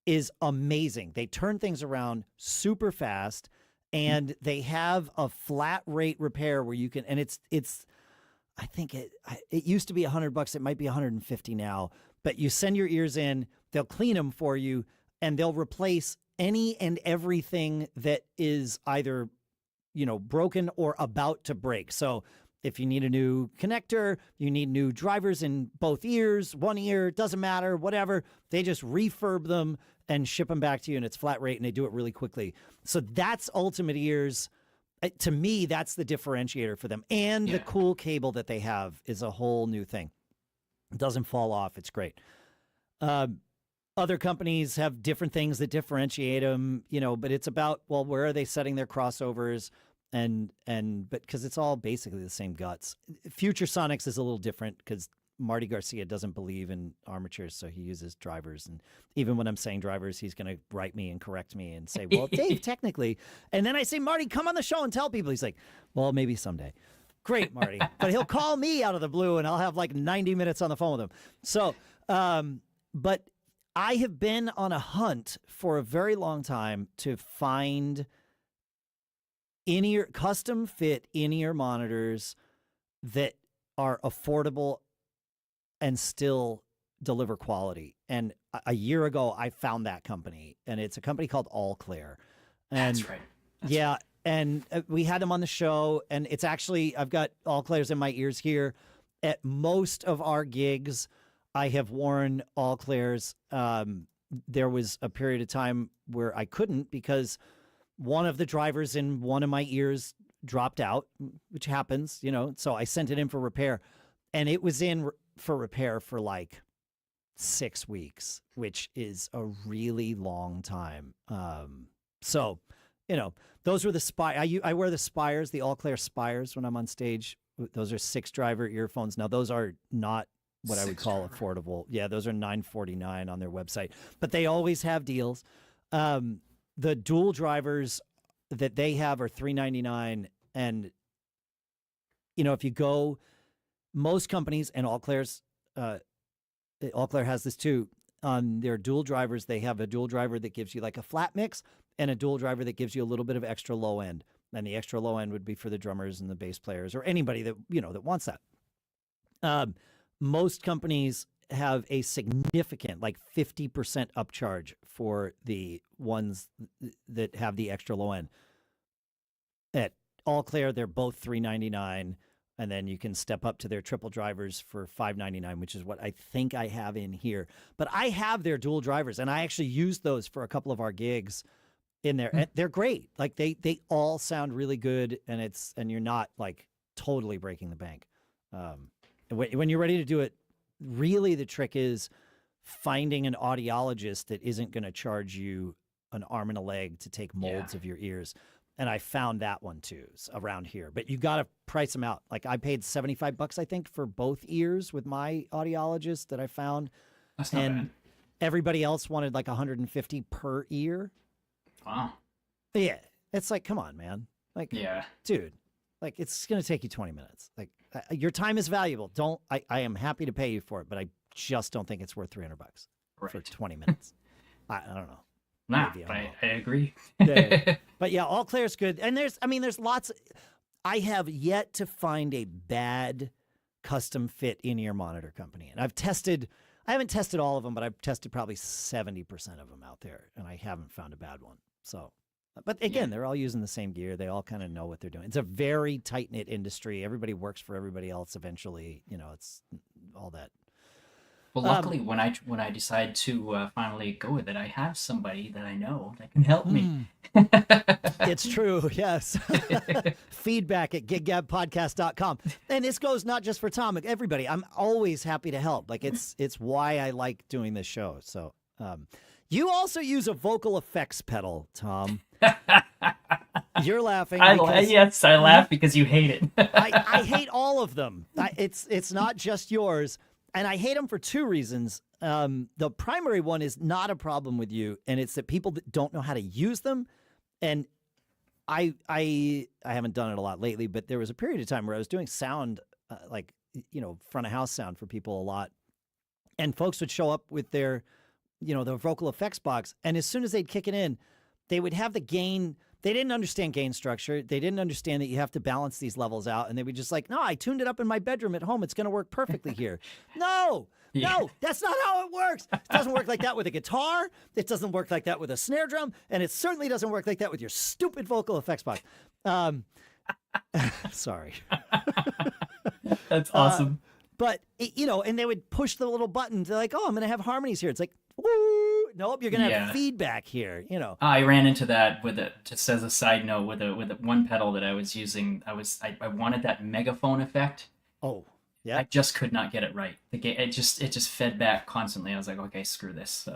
is amazing. They turn things around super fast, and they have a flat rate repair where you can. And it's. I think it used to be $100. It might be $150 now. But you send your ears in, they'll clean them for you, and they'll replace any and everything that is either broken or about to break. So if you need a new connector, you need new drivers in both ears, one ear, doesn't matter, whatever. They just refurb them and ship them back to you, and it's flat rate, and they do it really quickly. So that's Ultimate Ears. To me, that's the differentiator for them. And the cool cable that they have is a whole new thing. It doesn't fall off. It's great. Other companies have different things that differentiate them, but it's about, well, where are they setting their crossovers but because it's all basically the same guts. Future Sonics is a little different because Marty Garcia doesn't believe in armatures, so he uses drivers. And even when I'm saying drivers, he's going to write me and correct me and say, well, Dave, technically. And then I say, Marty, come on the show and tell people. He's like, well, maybe someday. Great, Marty. But he'll call me out of the blue, and I'll have like 90 minutes on the phone with him. So, but I have been on a hunt for a very long time to find in-ear custom fit in-ear monitors that are affordable and still deliver quality. And a year ago, I found that company, and it's a company called All Clear. And That's right. yeah, and we had them on the show, and it's actually, I've got All Clears in my ears here. At most of our gigs, I have worn All Clears. There was a period of time where I couldn't because one of the drivers in one of my ears dropped out, which happens, you know, so I sent it in for repair, and it was in for repair for like 6 weeks, which is a really long time. So, you know, those were the I wear the Spires, the All Clear Spires when I'm on stage. Those are 6-driver earphones. Now, those are not what I would call affordable. Yeah, those are $9.49 on their website, but they always have deals. The dual drivers that they have are $3.99, and you know, if you go, most companies, and All Clear has this too. On their dual drivers, they have a dual driver that gives you like a flat mix, and a dual driver that gives you a little bit of extra low end. And the extra low end would be for the drummers and the bass players or anybody that, you know, that wants that. Most companies have a significant, like 50% upcharge for the ones that have the extra low end. At All Clear, they're both $3.99, and then you can step up to their triple drivers for $5.99, which is what I think I have in here. But I have their dual drivers, and I actually used those for a couple of our gigs in there. And they're great. Like they all sound really good, and you're not like totally breaking the bank. When you're ready to do it, really the trick is finding an audiologist that isn't going to charge you an arm and a leg to take molds of your ears. And I found that one too around here, but you got to price them out. Like I paid $75, I think, for both ears with my audiologist that I found. That's not bad. Everybody else wanted like $150 per ear. Wow. Yeah. It's like, come on, man. Like, yeah, dude, like it's going to take you 20 minutes. Like your time is valuable. I am happy to pay you for it, but I just don't think it's worth $300 for 20 minutes. I don't know. Nah, I agree. Yeah. But yeah, All Clear's good. And there's lots. I have yet to find a bad custom fit in-ear monitor company. And I haven't tested all of them, but I've tested probably 70% of them out there, and I haven't found a bad one. So, but again, they're all using the same gear. They all kind of know what they're doing. It's a very tight-knit industry. Everybody works for everybody else eventually. You know, it's all that. Well, luckily, when I decide to finally go with it, I have somebody that I know that can help me. It's true, yes. Feedback at giggabpodcast.com. And this goes not just for Tom, everybody. I'm always happy to help. Like it's why I like doing this show. So you also use a vocal effects pedal, Tom. You're laughing. Yes, I laugh because you hate it. I hate all of them. It's not just yours. And I hate them for two reasons. The primary one is not a problem with you, and it's that people that don't know how to use them. And I haven't done it a lot lately, but there was a period of time where I was doing sound, like, you know, front of house sound for people a lot. And folks would show up with their, you know, their vocal effects box. And as soon as they'd kick it in, they would have the gain. They didn't understand gain structure. They didn't understand that you have to balance these levels out. And they would just like, no, I tuned it up in my bedroom at home. It's going to work perfectly here. No, that's not how it works. It doesn't work like that with a guitar. It doesn't work like that with a snare drum. And it certainly doesn't work like that with your stupid vocal effects box. Sorry. That's awesome. But, you know, and they would push the little button. They're like, oh, I'm going to have harmonies here. It's like, woo. Nope, you're going to have feedback here, you know. I ran into that with it, just as a side note, with one pedal that I was using. I wanted that megaphone effect. Oh, yeah. I just could not get it right. It just fed back constantly. I was like, okay, screw this.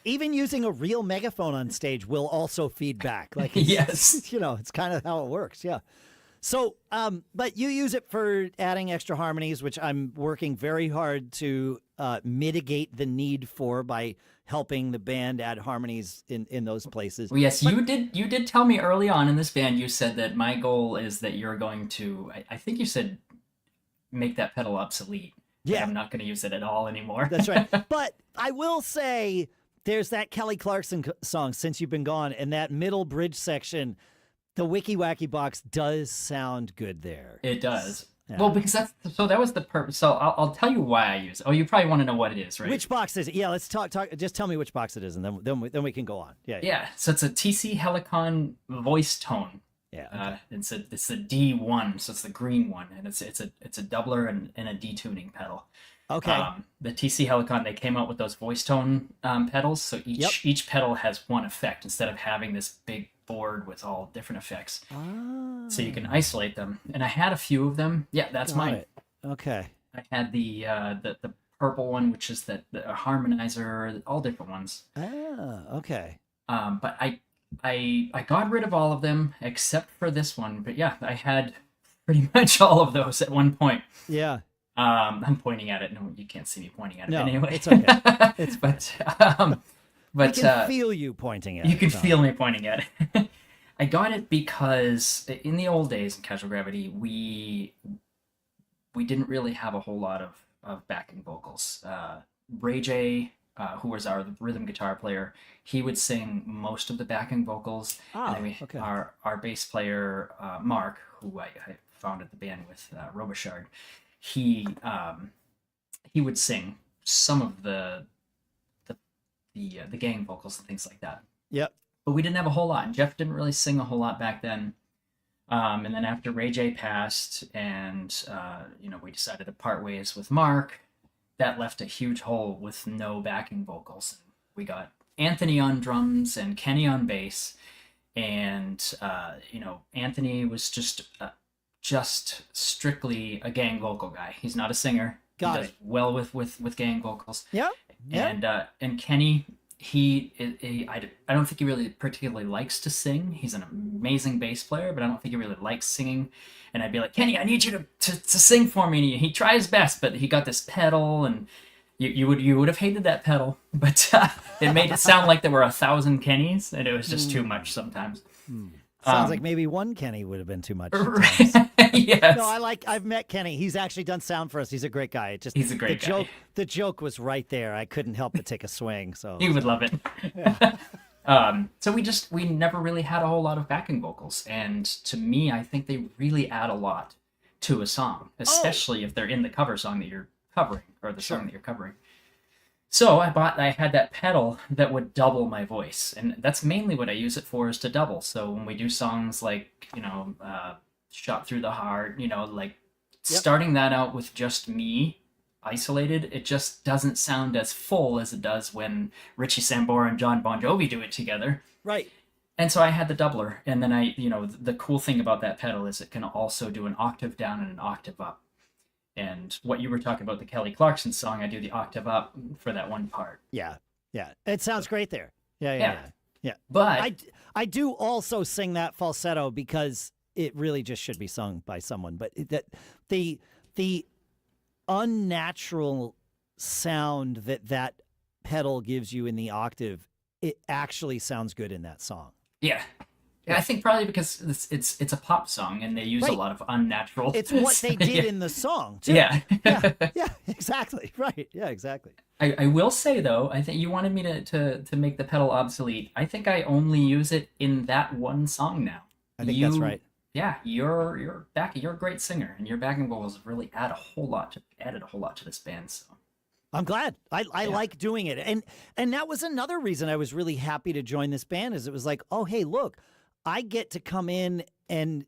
Even using a real megaphone on stage will also feed back. Like, yes, you know, it's kind of how it works. Yeah. So, but you use it for adding extra harmonies, which I'm working very hard to mitigate the need for by helping the band add harmonies in those places. Well, yes, you did tell me early on in this band, you said that my goal is that you're going to, I think you said, make that pedal obsolete. Yeah. I'm not going to use it at all anymore. That's right. But I will say there's that Kelly Clarkson song, Since You've Been Gone, and that middle bridge section. The Wiki Wacky box does sound good there. It does. Yeah. Well, because that was the purpose. So I'll tell you why I use it. Oh, you probably want to know what it is, right? Which box is it? Yeah, let's talk. Just tell me which box it is, and then we can go on. Yeah. Yeah. So it's a TC-Helicon VoiceTone. Yeah. Okay. It's a D1, so it's the green one, and it's a doubler and a detuning pedal. Okay. The TC-Helicon, they came out with those VoiceTone pedals, so each pedal has one effect instead of having this big board with all different effects. So you can isolate them. And I had a few of them. Yeah, that's mine. It. Okay. I had the purple one, which is the harmonizer, all different ones. Okay. But I got rid of all of them except for this one. But yeah, I had pretty much all of those at one point. Yeah. I'm pointing at it. No, you can't see me pointing at it anyway. It's okay. It's but I can feel you pointing at it. You can feel me pointing at it. I got it because in the old days in Casual Gravity, we didn't really have a whole lot of backing vocals. Ray J, who was our rhythm guitar player, he would sing most of the backing vocals. And then our bass player, Mark, who I founded the band with, Robichard, he would sing some of the gang vocals and things like that. Yep. But we didn't have a whole lot, and Jeff didn't really sing a whole lot back then. And then after Ray J passed, and we decided to part ways with Mark, that left a huge hole with no backing vocals. We got Anthony on drums and Kenny on bass, and Anthony was just strictly a gang vocal guy. He's not a singer. He does well with gang vocals. Yeah. And Kenny, I don't think he really particularly likes to sing. He's an amazing bass player, but I don't think he really likes singing. And I'd be like, Kenny, I need you to sing for me. And he tries his best, but he got this pedal, and you would have hated that pedal, but it made it sound like there were 1,000 Kennys, and it was just too much sometimes. Sounds like maybe one Kenny would have been too much. Yes. No, I've met Kenny. He's actually done sound for us. He's a great guy. He's a great guy. The joke was right there. I couldn't help but take a swing. So you would love it. Yeah. So we never really had a whole lot of backing vocals, and to me, I think they really add a lot to a song, especially if they're in the cover song that you're covering, or the song that you're covering. So I had that pedal that would double my voice, and that's mainly what I use it for, is to double. So when we do songs like, Shot Through the Heart, starting that out with just me isolated, it just doesn't sound as full as it does when Richie Sambora and John Bon Jovi do it together. Right. And so I had the doubler, and then the cool thing about that pedal is it can also do an octave down and an octave up. And what you were talking about, the Kelly Clarkson song, I do the octave up for that one part. Yeah. It sounds great there. Yeah. But I do also sing that falsetto because it really just should be sung by someone. But the unnatural sound that pedal gives you in the octave, it actually sounds good in that song. Yeah. I think probably because it's a pop song, and they use a lot of unnatural. It's what they did in the song, too. Yeah, exactly. Right. Yeah, exactly. I will say, though, I think you wanted me to make the pedal obsolete. I think I only use it in that one song now. I think that's right. Yeah, you're a great singer, and your backing vocals have really added a whole lot to this band. So I'm glad. I like doing it, and that was another reason I was really happy to join this band. Is it was like, oh hey, look, I get to come in and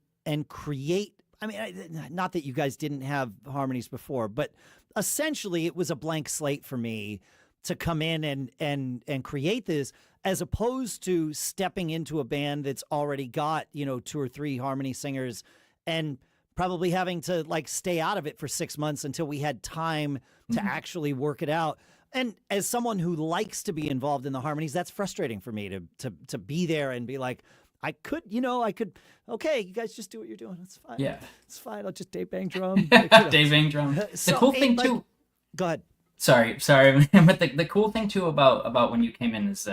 create. I mean, not that you guys didn't have harmonies before, but essentially it was a blank slate for me to come in and create this, as opposed to stepping into a band that's already got 2 or 3 harmony singers and probably having to stay out of it for 6 months until we had time to actually work it out. And as someone who likes to be involved in the harmonies, that's frustrating for me to be there and be like, I could, okay, you guys just do what you're doing. It's fine. Yeah. It's fine. I'll just Dave Bang drum. Dave Bang drum. So, the cool thing too. Go ahead. Sorry. But the cool thing too about when you came in is,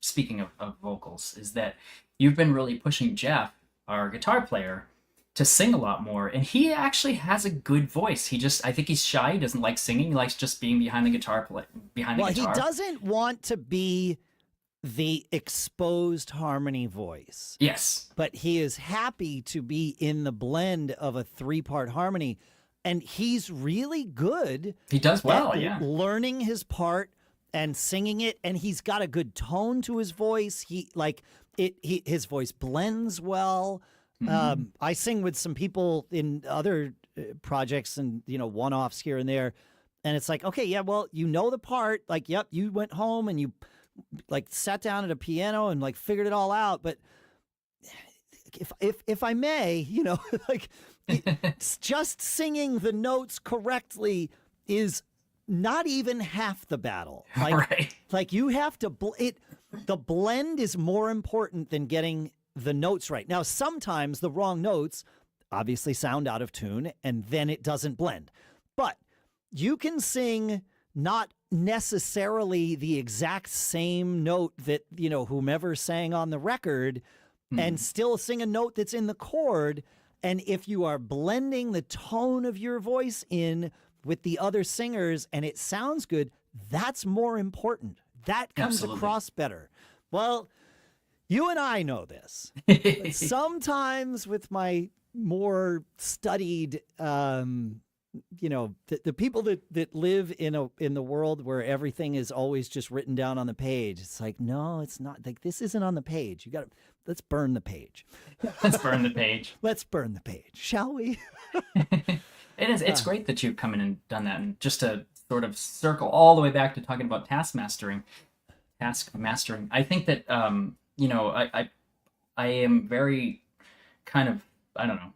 speaking of vocals, is that you've been really pushing Jeff, our guitar player, to sing a lot more. And he actually has a good voice. I think he's shy. He doesn't like singing. He likes just being behind the guitar. He doesn't want to be the exposed harmony voice. Yes. But he is happy to be in the blend of a 3-part harmony. And he's really good. He does well, at yeah. learning his part and singing it. And he's got a good tone to his voice. His voice blends well. I sing with some people in other projects and, one-offs here and there. And it's like, okay, yeah, well, you know the part. Like, yep, you went home and you like sat down at a piano and like figured it all out. But if I may, like it's just singing the notes correctly is not even half the battle. Like, right. Like you have to, the blend is more important than getting the notes right. Now, sometimes the wrong notes obviously sound out of tune and then it doesn't blend. But you can sing not necessarily the exact same note that, whomever sang on the record and still sing a note that's in the chord. And if you are blending the tone of your voice in with the other singers and it sounds good, that's more important. That comes Absolutely. across better. Well, you and I know this. Sometimes with my more studied, the people that live in the world where everything is always just written down on the page. It's like, no, it's not. Like, this isn't on the page. Let's burn the page. Let's burn the page. Let's burn the page, shall we? It's great that you've come in and done that. And just to sort of circle all the way back to talking about taskmastering, I think that, I am very kind of, I don't know,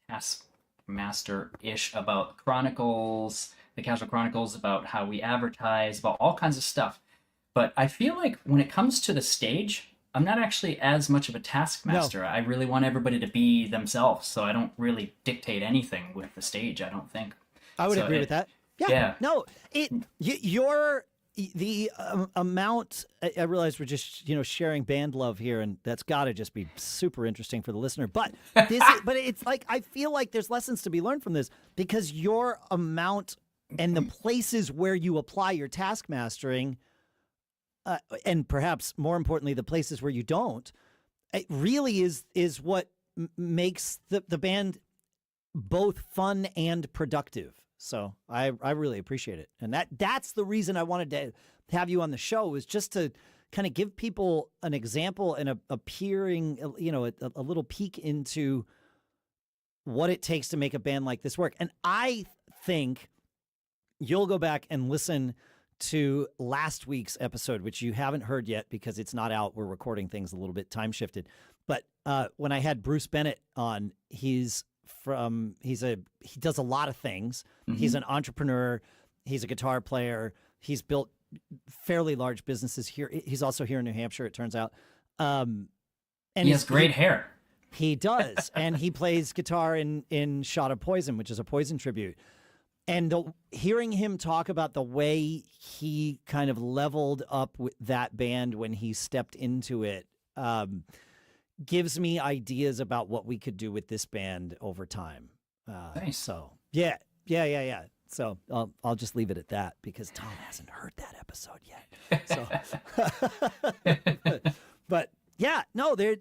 taskmaster-ish about Chronicles, the Casual Chronicles, about how we advertise, about all kinds of stuff. But I feel like when it comes to the stage, I'm not actually as much of a taskmaster. No. I really want everybody to be themselves, so I don't really dictate anything with the stage, I don't think. I would agree with that. Yeah. No, the amount, I realize we're just, sharing band love here, and that's got to just be super interesting for the listener. But but it's like, I feel like there's lessons to be learned from this, because your amount and the places where you apply your task mastering, and perhaps more importantly, the places where you don't, it really is what makes the band both fun and productive. So I really appreciate it. And that's the reason I wanted to have you on the show, was just to kind of give people an example and a peering, a little peek into what it takes to make a band like this work. And I think you'll go back and listen to last week's episode, which you haven't heard yet because it's not out. We're recording things a little bit time shifted. But when I had Bruce Bennett on, he does a lot of things. Mm-hmm. He's an entrepreneur. He's a guitar player. He's built fairly large businesses here. He's also here in New Hampshire, it turns out. And he has great hair. He does. And he plays guitar in Shot of Poison, which is a Poison tribute. And hearing him talk about the way he kind of leveled up with that band when he stepped into it, gives me ideas about what we could do with this band over time. Nice. So yeah. So I'll just leave it at that, because Tom hasn't heard that episode yet. So, but yeah, no, there's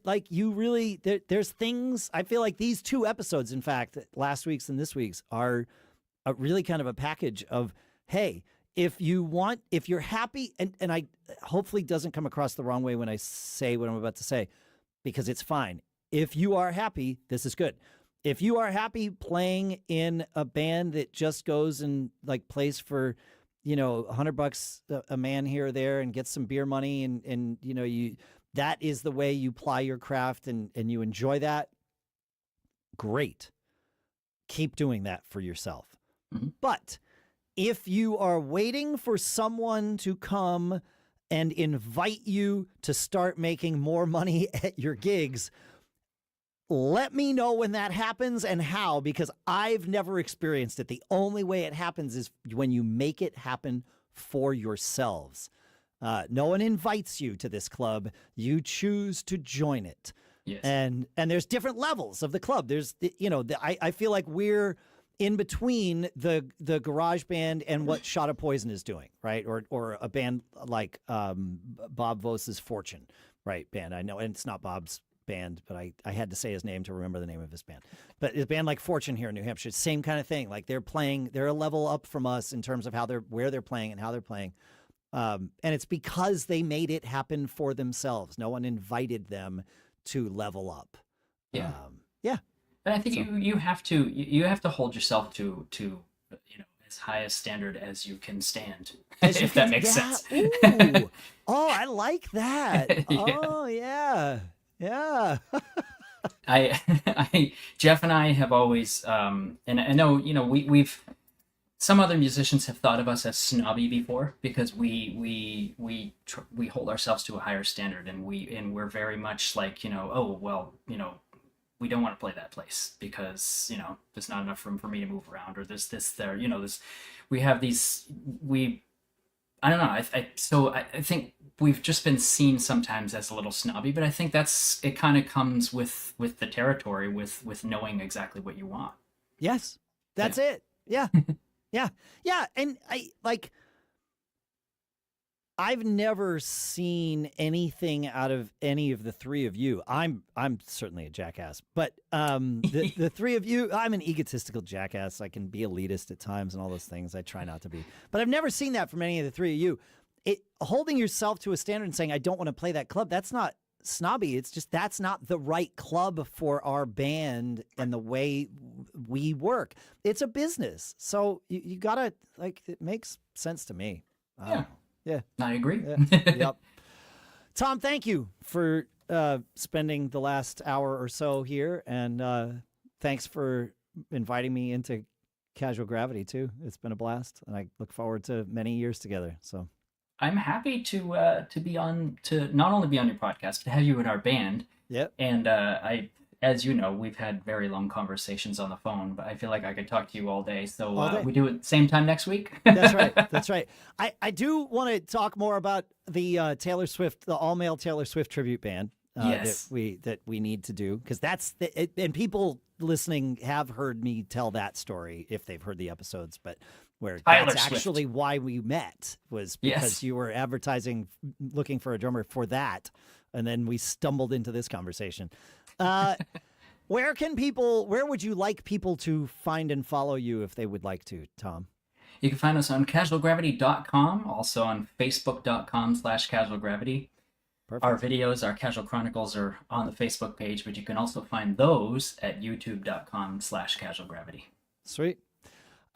things. I feel like these two episodes, in fact, last week's and this week's, are really kind of a package of, hey, if you're happy, and I hopefully doesn't come across the wrong way when I say what I'm about to say, because it's fine. If you are happy, this is good. If you are happy playing in a band that just goes and like plays for, $100 a man here or there and gets some beer money, and that is the way you ply your craft, and you enjoy that, great. Keep doing that for yourself. Mm-hmm. But if you are waiting for someone to come and invite you to start making more money at your gigs, let me know when that happens and how, because I've never experienced it. The only way it happens is when you make it happen for yourselves. No one invites you to this club. You choose to join it. Yes. And there's different levels of the club. There's, I feel like we're in between the garage band and what Shot of Poison is doing, right? Or a band like Bob Vose's Fortune, right? Band. I know, and it's not Bob's band, but I had to say his name to remember the name of his band. But a band like Fortune here in New Hampshire, same kind of thing. Like they're a level up from us in terms of where they're playing and how they're playing. And it's because they made it happen for themselves. No one invited them to level up. Yeah. Yeah. But I think you have to hold yourself to as high a standard as you can stand, if that makes sense. Ooh. Oh, I like that. Yeah. Oh yeah. Yeah. Jeff and I have always, and I know, we've some other musicians have thought of us as snobby before because we hold ourselves to a higher standard, and we're very much like, oh well, we don't want to play that place because there's not enough room for me to move around, or there's this there, this, we have these, I don't know. I think we've just been seen sometimes as a little snobby, but I think it kind of comes with the territory, with knowing exactly what you want. Yes, that's it. Yeah. Yeah. And I've never seen anything out of any of the three of you. I'm certainly a jackass, but the three of you, I'm an egotistical jackass. I can be elitist at times and all those things. I try not to be, but I've never seen that from any of the three of you. Holding yourself to a standard and saying, I don't want to play that club, that's not snobby. It's just that's not the right club for our band and the way we work. It's a business. So you gotta, it makes sense to me. Yeah. Yeah. I agree. Yeah. Yep. Tom, thank you for spending the last hour or so here. And thanks for inviting me into Casual Gravity, too. It's been a blast. And I look forward to many years together. So I'm happy to not only be on your podcast, but have you in our band. Yep. And as you know, we've had very long conversations on the phone, but I feel like I could talk to you all day. So we do it same time next week. That's right. That's right. I do want to talk more about the Taylor Swift, the all-male Taylor Swift tribute band. Yes. that we need to do, because and people listening have heard me tell that story if they've heard the episodes, but where Taylor that's Swift. actually why we met, was because you were advertising, looking for a drummer for that, and then we stumbled into this conversation. Where would you like people to find and follow you if they would like to, Tom? You can find us on casualgravity.com, also on facebook.com/casualgravity. Perfect. Our videos, our Casual Chronicles, are on the Facebook page, but you can also find those at youtube.com/casualgravity. Sweet.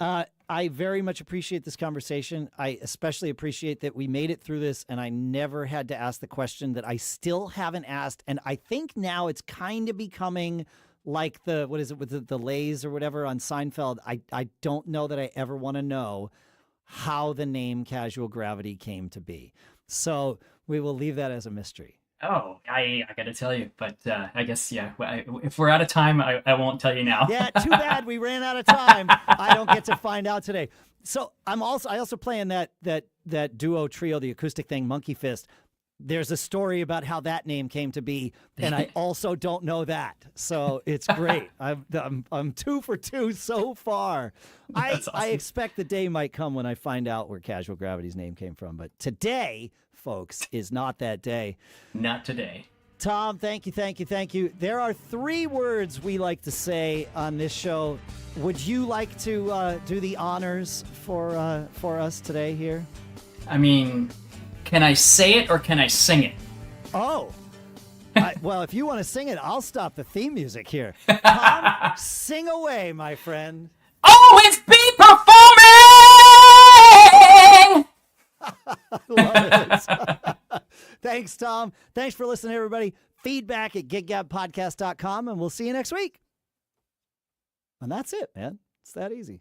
I very much appreciate this conversation. I especially appreciate that we made it through this and I never had to ask the question that I still haven't asked. And I think now it's kind of becoming like what is it with the Lays or whatever on Seinfeld. I don't know that I ever want to know how the name Casual Gravity came to be. So we will leave that as a mystery. Oh, I got to tell you, but I guess, if we're out of time, I won't tell you now. Yeah, too bad. We ran out of time. I don't get to find out today. So I also play in that duo trio, the acoustic thing, Monkey Fist. There's a story about how that name came to be, and I also don't know that. So it's great. I'm 2 for 2 so far. That's awesome. I expect the day might come when I find out where Casual Gravity's name came from, but today, folks, is not that day. Not today. Tom, thank you. There are 3 words we like to say on this show. Would you like to do the honors for us today here? I mean, can I say it or can I sing it? Oh, well, if you want to sing it, I'll stop the theme music here. Tom, sing away, my friend. Always be performing! Love it. Thanks, Tom. Thanks for listening, everybody. Feedback at giggabpodcast.com, and we'll see you next week. And that's it, man. It's that easy.